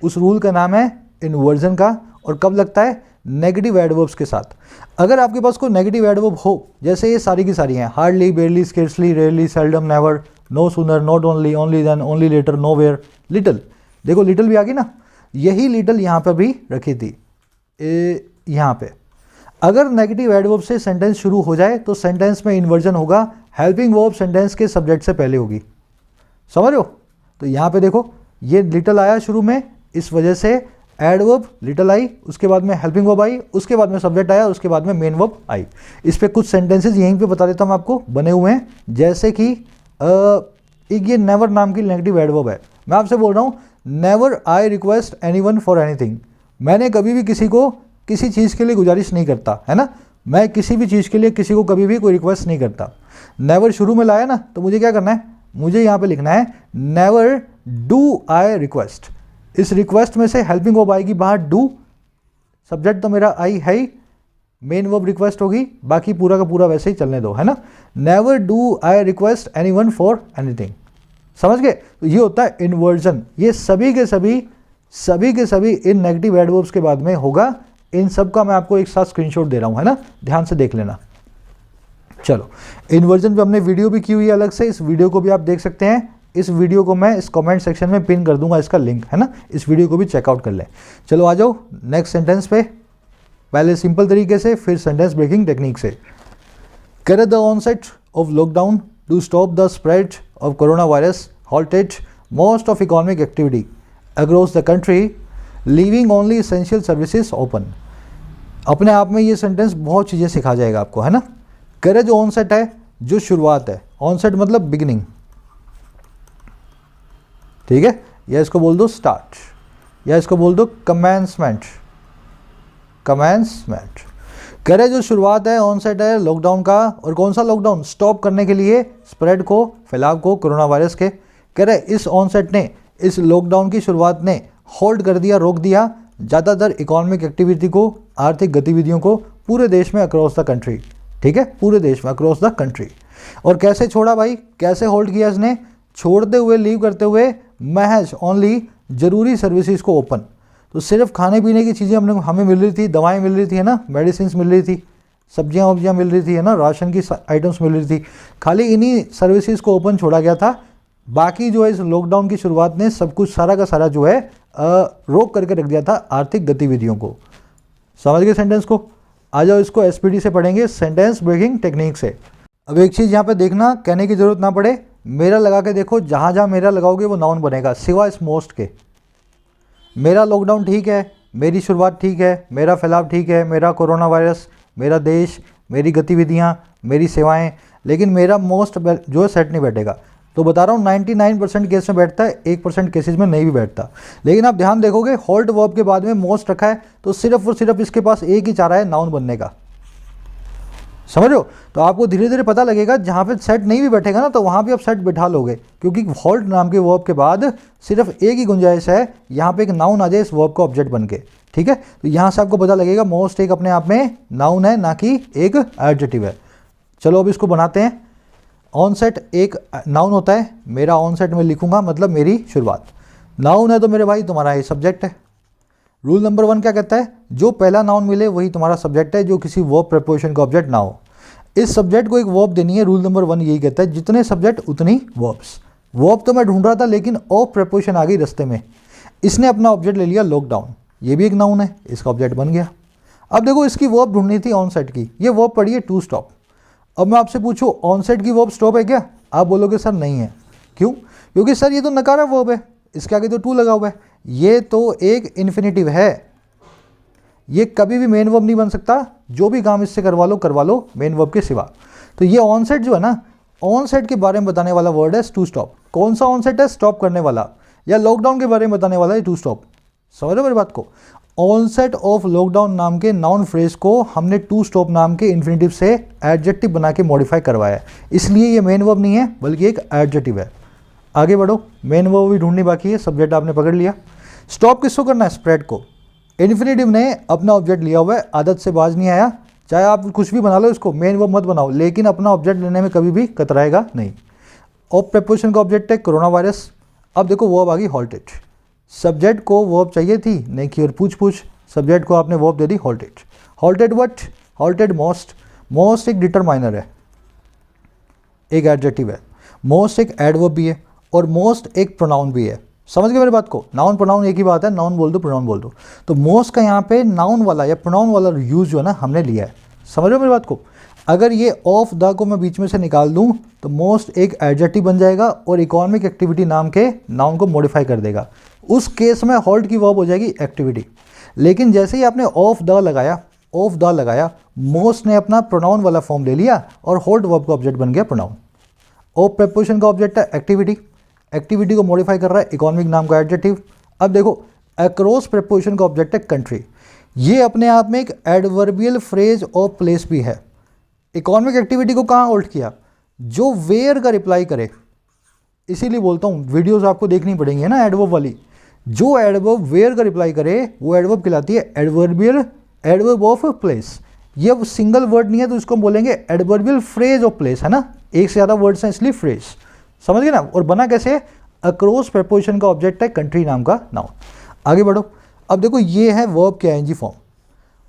उस रूल का नाम है इन्वर्जन का, और कब लगता है, नेगेटिव एडवर्ब्स के साथ। अगर आपके पास कोई नेगेटिव एडवर्ब हो, जैसे ये सारी की सारी हैं, hardly, barely, scarcely, rarely, seldom, never, no sooner, not only, only then, only later, nowhere, little. देखो लिटिल भी आ गई ना, यही लिटिल यहाँ पर भी रखी थी यहाँ पे। अगर नेगेटिव एडवर्ब से सेंटेंस शुरू हो जाए तो सेंटेंस में इन्वर्जन होगा, हेल्पिंग वर्ब सेंटेंस के सब्जेक्ट से पहले होगी। समझ रहे हो। तो यहाँ पे देखो, ये लिटिल आया शुरू में, इस वजह से एडवर्ब लिटिल आई, उसके बाद में हेल्पिंग वर्ब आई, उसके बाद में सब्जेक्ट आया, उसके बाद में मेन वर्ब आई। इस पे कुछ सेंटेंसेस यहीं पे बता देता हूँ आपको, बने हुए हैं। जैसे कि एक ये नेवर नाम की नेगेटिव एडवर्ब है। मैं आपसे बोल रहा हूँ, never I request anyone for anything. मैंने कभी भी किसी को किसी चीज़ के लिए गुजारिश नहीं करता, है ना। मैं किसी भी चीज़ के लिए किसी को कभी भी कोई रिक्वेस्ट नहीं करता। नेवर शुरू में लाया ना, तो मुझे क्या करना है, मुझे यहाँ पे लिखना है नेवर डू आई रिक्वेस्ट। इस रिक्वेस्ट में से हेल्पिंग वर्ब आएगी बाहर डू, सब्जेक्ट तो मेरा आई है ही, मेन वर्ब रिक्वेस्ट होगी, बाकी पूरा का पूरा वैसे ही चलने दो, है ना। Never do I request anyone for anything, समझ गए। तो ये होता है इन्वर्जन। ये सभी के सभी इन नेगेटिव एडवर्ब्स के बाद में होगा। इन सब का मैं आपको एक साथ स्क्रीनशॉट दे रहा हूँ, है ना, ध्यान से देख लेना। चलो, इन्वर्जन पे हमने वीडियो भी की हुई है अलग से, इस वीडियो को भी आप देख सकते हैं। इस वीडियो को मैं इस कमेंट सेक्शन में पिन कर दूंगा, इसका लिंक, है ना, इस वीडियो को भी चेकआउट कर लें। चलो आ जाओ नेक्स्ट सेंटेंस पे, पहले सिंपल तरीके से, फिर सेंटेंस ब्रेकिंग टेक्निक से। कर the onset of lockdown to stop the spread of corona virus halted most of economic activity across the country, leaving only essential services open। अपने आप में ये सेंटेंस बहुत चीज़ें सिखा जाएगा आपको, है ना। करे जो ऑनसेट है, जो शुरुआत है, ऑनसेट मतलब बिगिनिंग, ठीक है, या इसको बोल दो स्टार्ट, या इसको बोल दो कमेंसमेंट। करे जो शुरुआत है, ऑनसेट है लॉकडाउन का, और कौन सा लॉकडाउन, स्टॉप करने के लिए स्प्रेड को, फैलाव को कोरोना वायरस के। कह रहे इस ऑनसेट ने, इस लॉकडाउन की शुरुआत ने होल्ड कर दिया, रोक दिया ज़्यादातर इकोनॉमिक एक्टिविटी को, आर्थिक गतिविधियों को पूरे देश में अक्रॉस द कंट्री, ठीक है, पूरे देश में अक्रॉस द कंट्री। और कैसे छोड़ा भाई, कैसे होल्ड किया इसने, छोड़ते हुए, लीव करते हुए महज ओनली जरूरी सर्विसेज को ओपन। तो सिर्फ खाने पीने की चीज़ें हमें मिल रही थी, दवाएं मिल रही थी, है ना, मेडिसिन मिल रही थी, सब्जियां वब्जियाँ मिल रही थी, है ना, राशन की आइटम्स मिल रही थी, खाली इन्हीं सर्विसेज को ओपन छोड़ा गया था। बाकी जो है इस लॉकडाउन की शुरुआत ने सब कुछ सारा का सारा जो है रोक करके रख दिया था आर्थिक गतिविधियों को। समझ गए सेंटेंस को। आ जाओ इसको एसपीटी से पढ़ेंगे, सेंटेंस ब्रेकिंग टेक्निक से। अब एक चीज़ यहाँ पे देखना, कहने की जरूरत ना पड़े, मेरा लगा के देखो, जहाँ जहाँ मेरा लगाओगे वो नाउन बनेगा, सिवाय इस मोस्ट के। मेरा लॉकडाउन ठीक है, मेरी शुरुआत ठीक है, मेरा फैलाव ठीक है, मेरा कोरोना वायरस, मेरा देश, मेरी गतिविधियाँ, मेरी सेवाएं, लेकिन मेरा मोस्ट जो है सेट नहीं बैठेगा। तो बता रहा हूँ 99% केस में बैठता है, 1% केसेस में नहीं भी बैठता। लेकिन आप ध्यान देखोगे होल्ड वर्ब के बाद में मोस्ट रखा है, तो सिर्फ और सिर्फ इसके पास एक ही चारा है नाउन बनने का, समझ लो। तो आपको धीरे धीरे पता लगेगा, जहाँ पे सेट नहीं भी बैठेगा ना, तो वहाँ भी आप सेट बिठा लोगे, क्योंकि होल्ड नाम के वर्ब के बाद सिर्फ एक ही गुंजाइश है, यहाँ पे एक नाउन आ जाए इस वर्ब का ऑब्जेक्ट बन के, ठीक है। तो यहाँ से आपको पता लगेगा मोस्ट एक अपने आप में नाउन है, ना कि एक एडजेक्टिव है। चलो अब इसको बनाते हैं। ऑनसेट एक नाउन होता है, मेरा ऑनसेट में लिखूंगा मतलब मेरी शुरुआत। नाउन है तो मेरे भाई तुम्हारा ये सब्जेक्ट है। रूल नंबर 1 क्या कहता है, जो पहला नाउन मिले वही तुम्हारा सब्जेक्ट है, जो किसी वर्ब प्रीपोजिशन का ऑब्जेक्ट ना हो। इस सब्जेक्ट को एक वर्ब देनी है, रूल नंबर 1 यही कहता है, जितने सब्जेक्ट उतनी वर्ब्स। वर्ब तो मैं ढूंढ रहा था, लेकिन ऑफ प्रीपोजिशन आ गई रास्ते में, इसने अपना ऑब्जेक्ट ले लिया लॉकडाउन, ये भी एक नाउन है, इसका ऑब्जेक्ट बन गया। अब देखो इसकी वर्ब ढूंढनी थी ऑनसेट की, ये वर्ब पड़ी है टू स्टॉप। अब मैं आपसे पूछूं ऑनसेट की वर्ब स्टॉप है क्या, आप बोलोगे सर नहीं है। क्यों, क्योंकि सर ये तो नकारा वर्ब है, इसके आगे तो टू लगा हुआ है, ये तो एक इन्फिनेटिव है, ये कभी भी मेन वर्ब नहीं बन सकता, जो भी काम इससे करवा लो मेन वर्ब के सिवा। तो ये ऑनसेट जो है ना, ऑनसेट के बारे में बताने वाला वर्ड है टू स्टॉप। कौन सा ऑनसेट है, स्टॉप करने वाला, या लॉकडाउन के बारे में बताने वाला है टू स्टॉप। समझो मेरी बात को। ऑनसेट ऑफ लॉकडाउन नाम के नाउन फ्रेज को हमने टू स्टॉप नाम के इन्फिनेटिव से एडजेक्टिव बना के मॉडिफाई करवाया है, इसलिए ये मेन वर्ब नहीं है बल्कि एक एडजेक्टिव है। आगे बढ़ो, मेन वर्ब भी ढूंढनी बाकी है, सब्जेक्ट आपने पकड़ लिया। स्टॉप किसको करना है, स्प्रेड को। इन्फिनेटिव ने अपना ऑब्जेक्ट लिया हुआ है, आदत से बाज नहीं आया, चाहे आप कुछ भी बना लो इसको, मेन वर्ब मत बनाओ, लेकिन अपना ऑब्जेक्ट लेने में कभी भी कतराएगा नहीं। ऑफ प्रीपोजिशन का ऑब्जेक्ट है कोरोना वायरस। अब देखो वर्ब आ गई हॉल्टेड, सब्जेक्ट को वर्ब चाहिए थी, नहीं की और पूछ, सब्जेक्ट को आपने verb they the halted. Halted what, halted most. Most एक डिटरमाइनर है, एक एडजेक्टिव है, मोस्ट एक एडवर्ब भी है, और मोस्ट एक प्रोनाउन भी है। समझ गए मेरी बात को, नाउन प्रोनाउन एक ही बात है, नाउन बोल दो प्रोनाउन बोल दो। तो मोस्ट का यहाँ पे नाउन वाला या प्रोनाउन वाला यूज जो है ना हमने लिया है। समझ रहे हो मेरी बात को। अगर ये ऑफ द को मैं बीच में से निकाल दूं तो मोस्ट एक एडजेक्टिव बन जाएगा और इकोनॉमिक एक्टिविटी नाम के नाउन को मॉडिफाई कर देगा। उस केस में होल्ड की वर्ब हो जाएगी एक्टिविटी। लेकिन जैसे ही आपने ऑफ द लगाया, मोस्ट ने अपना प्रोनाउन वाला फॉर्म ले लिया और होल्ड वर्ब का ऑब्जेक्ट बन गया प्रोनाउन। ऑफ प्रीपोजिशन का ऑब्जेक्ट है एक्टिविटी, एक्टिविटी को मॉडिफाई कर रहा है इकोनॉमिक नाम का एडजेक्टिव। अब देखो अक्रॉस प्रीपोजिशन का ऑब्जेक्ट है कंट्री, ये अपने आप में एक एडवर्बियल फ्रेज ऑफ प्लेस भी है। इकोनॉमिक एक्टिविटी को कहाँ होल्ड किया, जो वेयर का रिप्लाई करे। इसीलिए बोलता हूँ वीडियोस आपको देखनी पड़ेंगी है ना एडवर्ब वाली, जो एडवर्ब वेयर का रिप्लाई करे वो एडवर्ब कहलाती है एडवर्बियल एडवर्ब ऑफ प्लेस। ये अब सिंगल वर्ड नहीं है तो इसको हम बोलेंगे एडवर्बियल फ्रेज ऑफ प्लेस, है ना, एक से ज़्यादा वर्ड्स हैं इसलिए फ्रेज, समझ गए ना। और बना कैसे, अक्रॉस प्रेपोजिशन का ऑब्जेक्ट है कंट्री नाम का नाउन। आगे बढ़ो, अब देखो ये है वर्ब के आईएनजी फॉर्म।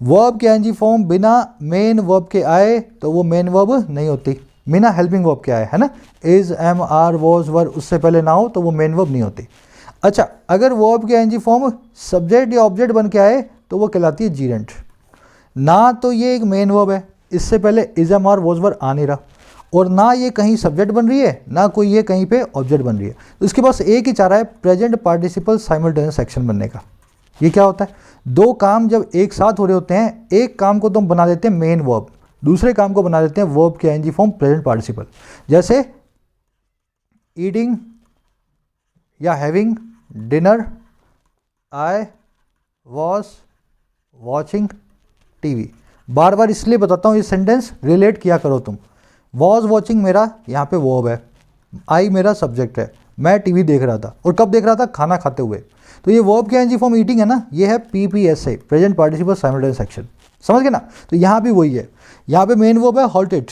वर्ब के आईएनजी फॉर्म बिना मेन वर्ब के आए तो वो मेन वर्ब नहीं होती, बिना हेल्पिंग वर्ब के आए, है ना, is am are was were उससे पहले ना हो तो वो मेन वर्ब नहीं होती। अच्छा, अगर वर्ब के आईएनजी फॉर्म सब्जेक्ट या ऑब्जेक्ट बन के आए तो वो कहलाती है जीरेंट। ना तो ये एक मेन वर्ब है, इससे पहले is am are was were आ नहीं रहा, और ना ये कहीं सब्जेक्ट बन रही है, ना कोई ये कहीं पे ऑब्जेक्ट बन रही है, तो इसके पास एक ही चारा है प्रेजेंट पार्टिसिपल साइमल्टेनियस एक्शन बनने का। ये क्या होता है, दो काम जब एक साथ हो रहे होते हैं, एक काम को तो हम बना देते हैं मेन वर्ब, दूसरे काम को बना देते हैं वर्ब के आईएनजी फॉर्म प्रेजेंट पार्टिसिपल। जैसे ईटिंग या having dinner, I was watching TV. बार बार इसलिए बताता हूँ ये सेंटेंस रिलेट किया करो तुम। वॉज वॉचिंग मेरा यहाँ पे वर्ब है, आई मेरा सब्जेक्ट है, मैं टीवी देख रहा था, और कब देख रहा था, खाना खाते हुए। तो ये वर्ब के आईएनजी फॉर्म ईटिंग है ना, ये है पीपीएसए प्रेजेंट पार्टिसिपल साइमल्टेनियस एक्शन, समझ गए ना। तो यहाँ भी वही है, यहाँ पे मेन वर्ब है हॉल्टेड।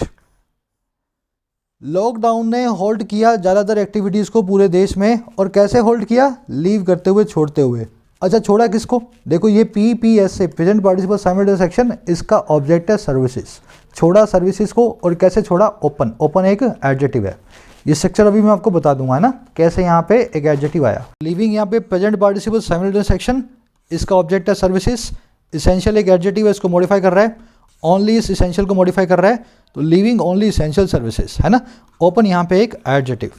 लॉकडाउन ने होल्ड किया ज़्यादातर एक्टिविटीज़ को पूरे देश में, और कैसे होल्ड किया, लीव करते हुए, छोड़ते हुए। अच्छा, छोड़ा किसको, देखो ये पीपीएसए प्रेजेंट पार्टिसिपल साइमल्टेनियस एक्शन, इसका ऑब्जेक्ट है सर्विसेज। छोड़ा सर्विसेज को, और कैसे छोड़ा, ओपन। ओपन एक एडजेक्टिव है, ये स्ट्रक्चर अभी मैं आपको बता दूंगा, है ना, कैसे यहाँ पे एक एडजेक्टिव आया। लिविंग यहाँ पे प्रेजेंट पार्टिसिपल साइमल्टेनियस एक्शन, इसका ऑब्जेक्ट है सर्विसेज। इसेंशियल एक एडजेक्टिव है, इसको मॉडिफाई कर रहा है, ओनली इस इसेंशियल को मॉडिफाई कर रहा है, तो लिविंग ओनली इसेंशियल सर्विसेज, है ना। ओपन यहाँ पे एक एडजेक्टिव।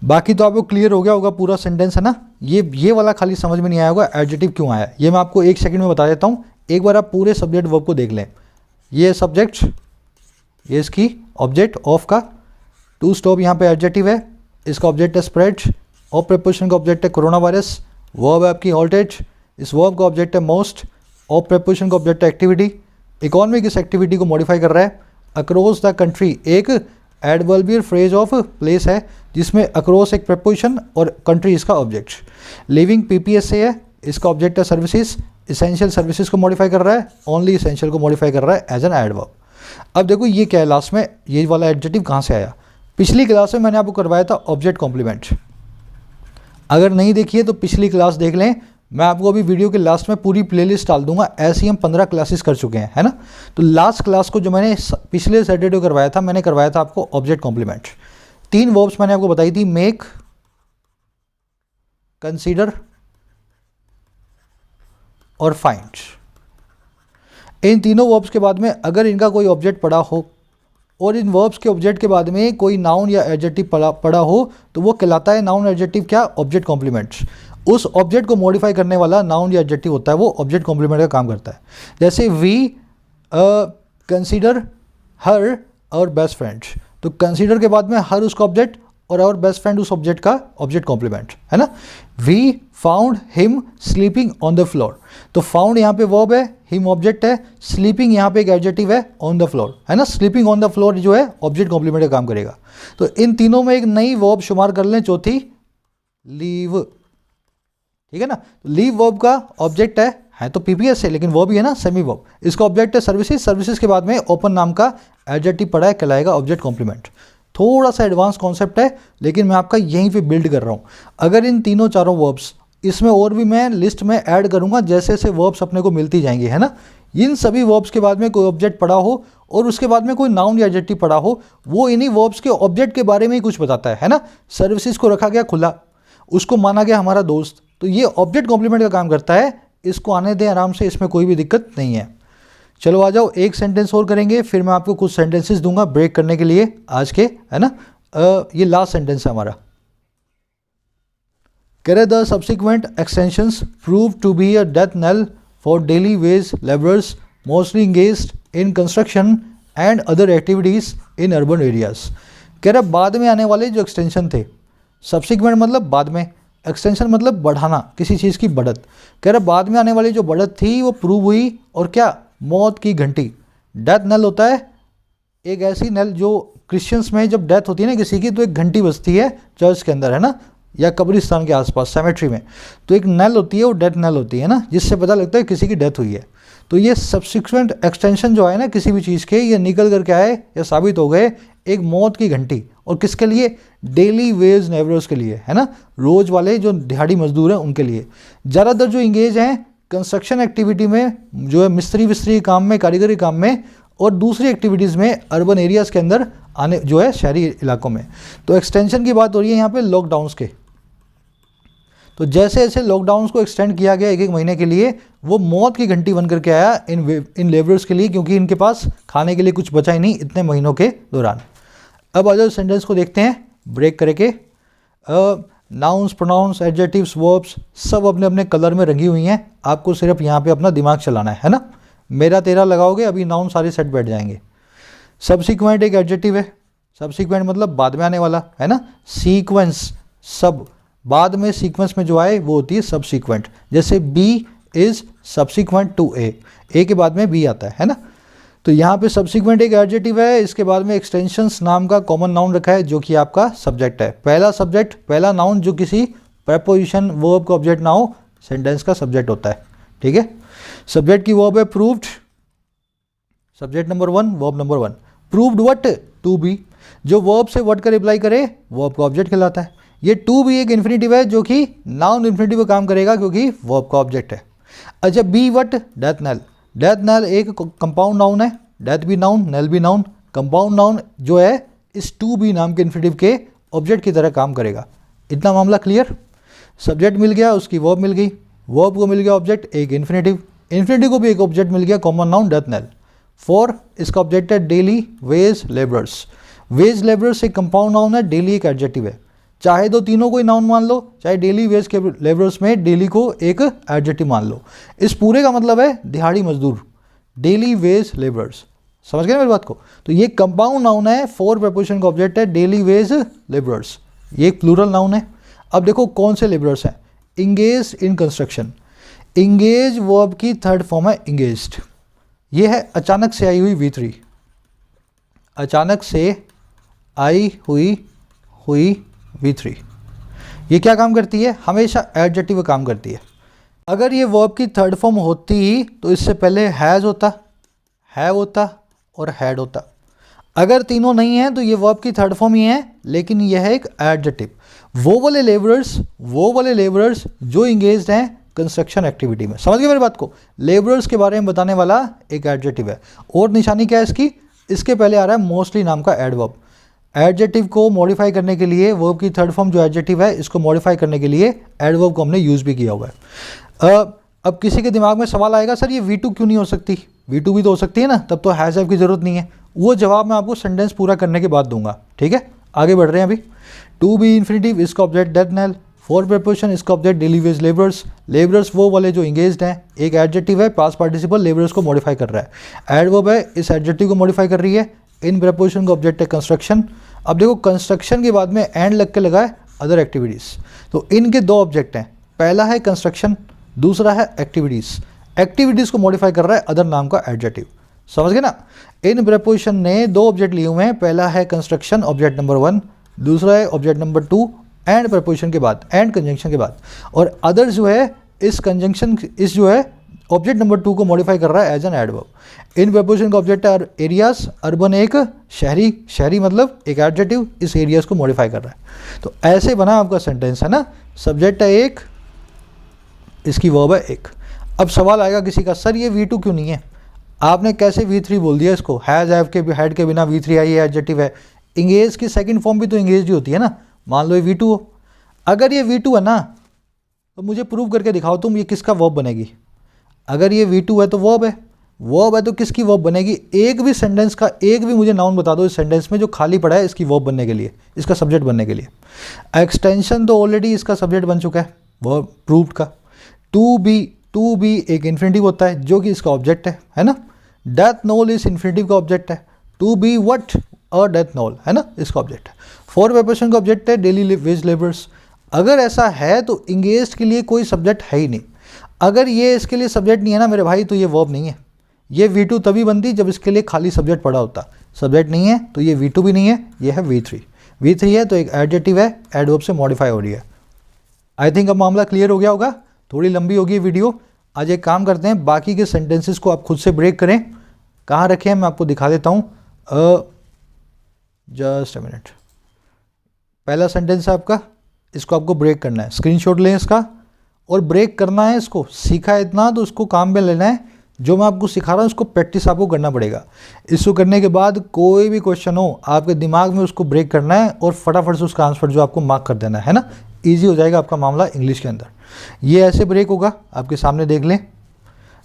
बाकी तो आपको क्लियर हो गया होगा पूरा सेंटेंस, है ना। ये वाला खाली समझ में नहीं आया होगा एडजेक्टिव क्यों आया, ये मैं आपको एक सेकंड में बता देता हूँ। एक बार आप पूरे सब्जेक्ट वर्ब को देख लें। ये सब्जेक्ट, ये इसकी ऑब्जेक्ट ऑफ का, टू स्टॉप यहाँ पे एडजेक्टिव है, इसका ऑब्जेक्ट है स्प्रेड, और प्रेपोजिशन का ऑब्जेक्ट है कोरोना वायरस, वर्ब है आपकी हॉल्टेड, इस वर्ब का ऑब्जेक्ट है मोस्ट, और प्रेपोजिशन का ऑब्जेक्ट है एक्टिविटी। इकोनॉमी किस एक्टिविटी को मॉडिफाई कर रहा है, अक्रॉस द कंट्री एक एडवर्बियल फ्रेज ऑफ प्लेस है, जिसमें अक्रॉस एक प्रेपोजिशन और कंट्री इसका ऑब्जेक्ट। लिविंग पीपीएसए है, इसका ऑब्जेक्ट है सर्विसेज, इसेंशियल सर्विसेज को मॉडिफाई कर रहा है, ओनली इसेंशियल को मॉडिफाई कर रहा है एज एन एडवर्ब। अब देखो ये क्या है लास्ट में, ये वाला एडजेक्टिव कहाँ से आया, पिछली क्लास में मैंने आपको करवाया था ऑब्जेक्ट कॉम्प्लीमेंट। अगर नहीं देखिए तो पिछली क्लास देख लें, मैं आपको अभी वीडियो के लास्ट में पूरी प्लेलिस्ट डाल दूंगा, ऐसी हम 15 क्लासेस कर चुके हैं, है ना। तो लास्ट क्लास को जो मैंने पिछले सैटरडे करवाया था, मैंने करवाया था आपको ऑब्जेक्ट कॉम्प्लीमेंट। 3 वर्ब्स मैंने आपको बताई थी, मेक, कंसीडर और फाइंड। इन तीनों वर्ब्स के बाद में अगर इनका कोई ऑब्जेक्ट पड़ा हो, और इन वर्ब्स के ऑब्जेक्ट के बाद में कोई नाउन या एडजेक्टिव पड़ा हो, तो वो कहलाता है नाउन एडजेक्टिव क्या, ऑब्जेक्ट कॉम्प्लीमेंट। उस ऑब्जेक्ट को मॉडिफाई करने वाला नाउन या एडजेक्टिव होता है, वो ऑब्जेक्ट कॉम्प्लीमेंट का काम करता है। जैसे वी कंसीडर हर और बेस्ट फ्रेंड, तो कंसीडर के बाद में हर उसका ऑब्जेक्ट, और आवर बेस्ट फ्रेंड उस ऑब्जेक्ट का ऑब्जेक्ट कॉम्प्लीमेंट, है ना। We found him sleeping on the floor, तो फाउंड यहाँ पे वर्ब है, हिम ऑब्जेक्ट है, स्लीपिंग यहाँ पे एक एडजेक्टिव है, ऑन द फ्लोर, है ना। स्लीपिंग ऑन द फ्लोर जो है ऑब्जेक्ट कॉम्प्लीमेंट का काम करेगा। तो इन तीनों में एक नई वर्ब शुमार कर लें, चौथी लीव, ठीक है ना। लीव वर्ब का ऑब्जेक्ट है तो पीपीएस है, लेकिन वर्ब ही है ना, सेमी वर्ब। इसका ऑब्जेक्ट है सर्विसेज, सर्विसेज के बाद में ओपन नाम का एडजेक्टिव पड़ा है, कहलाएगा ऑब्जेक्ट कॉम्प्लीमेंट। थोड़ा सा एडवांस कॉन्सेप्ट है, लेकिन मैं आपका यहीं पे बिल्ड कर रहा हूँ। अगर इन तीनों चारों वर्ब्स, इसमें और भी मैं लिस्ट में ऐड करूँगा जैसे जैसे वर्ब्स अपने को मिलती जाएंगी, है ना। इन सभी वर्ब्स के बाद में कोई ऑब्जेक्ट पड़ा हो, और उसके बाद में कोई नाउन या एडजेक्टिव पड़ा हो, वो इन्हीं वर्ब्स के ऑब्जेक्ट के बारे में ही कुछ बताता है ना। सर्विसेज को रखा गया खुला, उसको माना गया हमारा दोस्त, तो ये ऑब्जेक्ट कॉम्प्लीमेंट का काम करता है। इसको आने दें आराम से, इसमें कोई भी दिक्कत नहीं है। चलो आ जाओ, एक सेंटेंस और करेंगे, फिर मैं आपको कुछ सेंटेंसेस दूंगा ब्रेक करने के लिए आज के, है ना। ये लास्ट सेंटेंस है हमारा। कह रहे the subsequent extensions prove to be a death nail for daily wage labourers mostly engaged in construction and other activities in urban areas. कह रहे बाद में आने वाले जो एक्सटेंशन थे, सब्सिक्वेंट मतलब बाद में, एक्सटेंशन मतलब बढ़ाना, किसी चीज़ की बढ़त। कह रहे बाद में आने वाली जो बढ़त थी वो प्रूव हुई, और क्या, मौत की घंटी। डेथ नेल होता है एक ऐसी नेल जो क्रिश्चियंस में जब डेथ होती है ना किसी की, तो एक घंटी बजती है चर्च के अंदर, है ना। या कब्रिस्तान के आसपास सेमेट्री में, तो एक नल होती है, वो डेथ नल होती है ना, जिससे पता लगता है किसी की डेथ हुई है। तो ये सब्सिक्वेंट एक्सटेंशन जो है ना किसी भी चीज़ के, ये निकल करके आए या साबित हो गए एक मौत की घंटी। और किसके लिए? डेली वेज लेबरर्स के लिए, है ना, रोज़ वाले जो दिहाड़ी मजदूर हैं उनके लिए। ज़्यादातर जो इंगेज हैं कंस्ट्रक्शन एक्टिविटी में, जो है मिस्त्री विस्त्री काम में, कारीगरी काम में, और दूसरी एक्टिविटीज़ में अर्बन एरियाज़ के अंदर आने, जो है शहरी इलाकों में। तो एक्सटेंशन की बात हो रही है यहाँ पे लॉकडाउन्स के। तो जैसे जैसे लॉकडाउन्स को एक्सटेंड किया गया 1-1 महीने के लिए, वो मौत की घंटी बन करके आया इन लेबरर्स के लिए, क्योंकि इनके पास खाने के लिए कुछ बचा ही नहीं इतने महीनों के दौरान। अब अदर सेंटेंस को देखते हैं ब्रेक करके। नाउन्स, प्रोनाउंस, एडजेक्टिव्स, वर्ब्स सब अपने अपने कलर में रंगी हुई हैं। आपको सिर्फ यहाँ पे अपना दिमाग चलाना है ना। मेरा तेरा लगाओगे, अभी नाउन सारे सेट बैठ जाएंगे। सबसिक्वेंट एक एडजेक्टिव है। सबसिक्वेंट मतलब बाद में आने वाला, है ना। सीक्वेंस, सब बाद में सीक्वेंस में जो आए वो होती है सबसिक्वेंट। जैसे बी इज सबसिक्वेंट टू ए, ए के बाद में बी आता है ना। तो यहाँ पे सबसिक्वेंट एक एडजेक्टिव है। इसके बाद में एक्सटेंशंस नाम का कॉमन नाउन रखा है जो कि आपका सब्जेक्ट है। पहला सब्जेक्ट, पहला नाउन जो किसी प्रेपोजिशन वर्ब का ऑब्जेक्ट ना हो, सेंटेंस का सब्जेक्ट होता है, ठीक है। सब्जेक्ट की वर्ब है proved, subject number 1, verb number 1। Proved what? To be. जो वर्ब से व्हाट का रिप्लाई करे वर्ब का ऑब्जेक्ट कहलाता है। ये टू बी एक इन्फिनेटिव है जो कि नाउन इन्फिनेटिव का काम करेगा क्योंकि वर्ब का ऑब्जेक्ट है। अच्छा, be what? Death knell. Death knell एक कंपाउंड नाउन है। डेथ भी नाउन, नल भी नाउन। कंपाउंड नाउन जो है इस टू बी नाम के इन्फिनेटिव के ऑब्जेक्ट की तरह काम करेगा। इतना मामला क्लियर। सब्जेक्ट मिल गया, उसकी वर्ब मिल गई, वर्ब को मिल गया ऑब्जेक्ट एक इन्फिनेटिव, इन्फिनेटिव को भी एक ऑब्जेक्ट मिल गया कॉमन नाउन डेथ नल। 4 इसका ऑब्जेक्ट है daily wage labourers. Wage labourers एक कंपाउंड नाउन है, डेली एक एडजेक्टिव है। चाहे तो तीनों को ही नाउन मान लो, चाहे डेली वेज के लेबरर्स में डेली को एक एडजेक्टिव मान लो। इस पूरे का मतलब है दिहाड़ी मजदूर, डेली वेज लेबरर्स। समझ गए मेरी बात को? तो ये कंपाउंड नाउन है, 4 प्रपोजिशन का ऑब्जेक्ट है, डेली वेज लेबरर्स। ये एक प्लूरल नाउन है। अब देखो कौन से लेबरर्स हैं। Engage in construction, engage verb की थर्ड फॉर्म है इंगेज्ड। ये है अचानक से आई हुई V3, अचानक से आई हुई V3। ये क्या काम करती है? हमेशा एडजेक्टिव काम करती है। अगर ये वर्ब की थर्ड फॉर्म होती तो इससे पहले हैज़ होता, हैव होता और हैड होता। अगर तीनों नहीं है तो ये वर्ब की थर्ड फॉर्म ही है, लेकिन यह है एक एडजेक्टिव। वो वाले लेबरर्स जो इंगेज्ड हैं कंस्ट्रक्शन एक्टिविटी में। समझ गए मेरी बात को? लेबरर्स के बारे में बताने वाला एक एडजेक्टिव है। और निशानी क्या है इसकी? इसके पहले आ रहा है मोस्टली नाम का एडवर्ब। एडजेक्टिव को मॉडिफाई करने के लिए, वर्ब की थर्ड फॉर्म जो एडजेक्टिव है इसको मॉडिफाई करने के लिए एडवर्ब को हमने यूज़ भी किया हुआ है। अब किसी के दिमाग में सवाल आएगा, सर ये V2 क्यों नहीं हो सकती? V2 भी तो हो सकती है ना, तब तो हैज़ हैव की ज़रूरत नहीं है। वो जवाब मैं आपको सेंटेंस पूरा करने के बाद दूंगा, ठीक है। आगे बढ़ रहे हैं अभी। टू बी इन्फिनेटिव, इसका ऑब्जेक्ट डेथ नल। 4 प्रपोजिशन, इसका object daily wage labourers. Labourers वो वाले जो इंगेज्ड हैं। एक एडजेक्टिव है, पास्ट पार्टिसिपल लेबरर्स को मॉडिफाई कर रहा है। एडवर्ब है, इस एडजेक्टिव को मॉडिफाई कर रही है। इन प्रपोजिशन का ऑब्जेक्ट है कंस्ट्रक्शन। अब देखो कंस्ट्रक्शन के बाद में एंड लग के लगा है अदर एक्टिविटीज़। तो इनके 2 ऑब्जेक्ट हैं, पहला है कंस्ट्रक्शन, दूसरा है एक्टिविटीज़। एक्टिविटीज़ को मॉडिफाई कर रहा है अदर नाम का एडजेक्टिव। समझ गए ना? इन प्रपोजिशन ने 2 ऑब्जेक्ट लिए हुए हैं, पहला है कंस्ट्रक्शन ऑब्जेक्ट नंबर 1, दूसरा है ऑब्जेक्ट नंबर 2 एंड प्रपोजिशन के बाद, एंड कंजंक्शन के बाद। और अदर जो है इस कंजंक्शन, इस जो है ऑब्जेक्ट नंबर 2 को मॉडिफाई कर रहा है as an adverb. In preposition का ऑब्जेक्ट है एरियाज, अर्बन एक शहरी, शहरी मतलब एक एडजेक्टिव इस एरियाज को मॉडिफाई कर रहा है। तो ऐसे बना आपका सेंटेंस, है ना। सब्जेक्ट है एक, इसकी वर्ब है एक। अब सवाल आएगा किसी का, सर ये V2 क्यों नहीं है? आपने कैसे V3 बोल दिया इसको? हैज़ हैव के हेड के बिना V3 आई, एडजेक्टिव है। इंगेज की सेकंड फॉर्म भी तो इंगेज ही होती है ना। मान लो ये V2 हो, अगर ये V2 है ना तो मुझे प्रूव करके दिखाओ तुम, ये किसका वर्ब बनेगी? अगर ये V2 है तो वर्ब है, वर्ब है तो किसकी वर्ब बनेगी? एक भी सेंटेंस का एक भी मुझे नाउन बता दो इस सेंटेंस में जो खाली पड़ा है इसकी वर्ब बनने के लिए, इसका सब्जेक्ट बनने के लिए। एक्सटेंशन तो ऑलरेडी इसका सब्जेक्ट बन चुका है वर्ब प्रूव्ड का। टू बी एक इन्फिनेटिव होता है जो कि इसका ऑब्जेक्ट है ना। डेथ नोल इस इन्फिनेटिव का ऑब्जेक्ट है। To be what? A death knell, है ना, इसका ऑब्जेक्ट है। 4 प्रपोजिशन का ऑब्जेक्ट है डेली वेज लेबर्स। अगर ऐसा है तो इंगेज्ड के लिए कोई सब्जेक्ट है ही नहीं। अगर ये इसके लिए सब्जेक्ट नहीं है ना मेरे भाई, तो ये वर्ब नहीं है। ये V2 तभी बनती जब इसके लिए खाली सब्जेक्ट पड़ा होता। सब्जेक्ट नहीं है तो ये V2 भी नहीं है, ये है V3। V3 है तो एक एडजेक्टिव है, एडवर्ब से मॉडिफाई हो रही है। आई थिंक अब मामला क्लियर हो गया होगा। थोड़ी लंबी होगी वीडियो। आज एक काम करते हैं, बाकी के सेंटेंसेस को आप खुद से ब्रेक करें। कहाँ रखे हैं मैं आपको दिखा देता हूँ। Just a minute. पहला सेंटेंस है आपका, इसको आपको ब्रेक करना है। स्क्रीनशॉट लें इसका और ब्रेक करना है इसको। सीखा है इतना तो उसको काम में लेना है। जो मैं आपको सिखा रहा हूँ उसको प्रैक्टिस आपको करना पड़ेगा। इसको करने के बाद कोई भी क्वेश्चन हो आपके दिमाग में उसको ब्रेक करना है और फटाफट से उसका आंसर जो आपको मार्क कर देना है ना। ईजी हो जाएगा आपका मामला इंग्लिश के अंदर। ये ऐसे ब्रेक होगा, आपके सामने देख लें।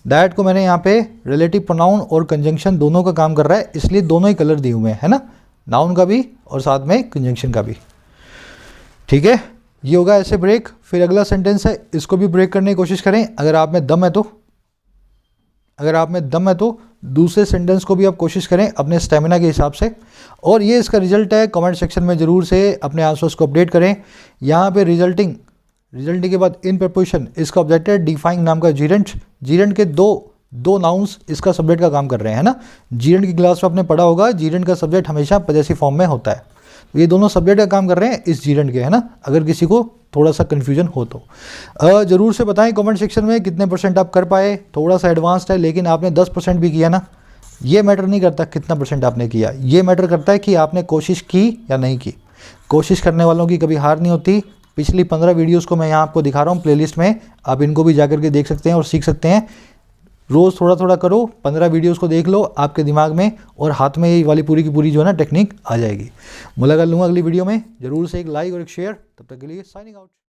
दैट को मैंने यहाँ पे रिलेटिव प्रोनाउन और कंजंक्शन दोनों का काम कर रहा है, इसलिए दोनों ही कलर दिए हुए हैं, है ना, नाउन का भी और साथ में कंजंक्शन का भी। ठीक है, ये होगा ऐसे ब्रेक। फिर अगला सेंटेंस है, इसको भी ब्रेक करने की कोशिश करें। अगर आप में दम है तो दूसरे सेंटेंस को भी आप कोशिश करें अपने स्टेमिना के हिसाब से। और ये इसका रिजल्ट है, कमेंट सेक्शन में ज़रूर से अपने आंसर्स को अपडेट करें। यहाँ पे रिजल्टिंग के बाद इन प्रपोजिशन, इसका ऑब्जेक्ट है डिफाइंग नाम का जीरेंट के दो नाउन्स इसका सब्जेक्ट का काम कर रहे हैं, है ना। जीरेंट की क्लास में आपने पढ़ा होगा, जीरेंट का सब्जेक्ट हमेशा पजेसिव फॉर्म में होता है। ये दोनों सब्जेक्ट का काम कर रहे हैं इस जीरेंट के, है ना, अगर किसी को थोड़ा सा कन्फ्यूजन हो तो ज़रूर से बताएं कमेंट सेक्शन में कितने % आप कर पाए। थोड़ा सा एडवांस्ड है लेकिन आपने 10% भी किया ना। ये मैटर नहीं करता कितना % आपने किया, ये मैटर करता है कि आपने कोशिश की या नहीं की। कोशिश करने वालों की कभी हार नहीं होती। पिछली 15 वीडियोज़ को मैं यहाँ आपको दिखा रहा हूँ प्लेलिस्ट में, आप इनको भी जाकर के देख सकते हैं और सीख सकते हैं। रोज़ थोड़ा थोड़ा करो, 15 वीडियोस को देख लो, आपके दिमाग में और हाथ में ये वाली पूरी की पूरी जो है ना टेक्निक आ जाएगी। मुलाकात लूँगा अगली वीडियो में। ज़रूर से एक लाइक और एक शेयर। तब तक के लिए साइनिंग आउट।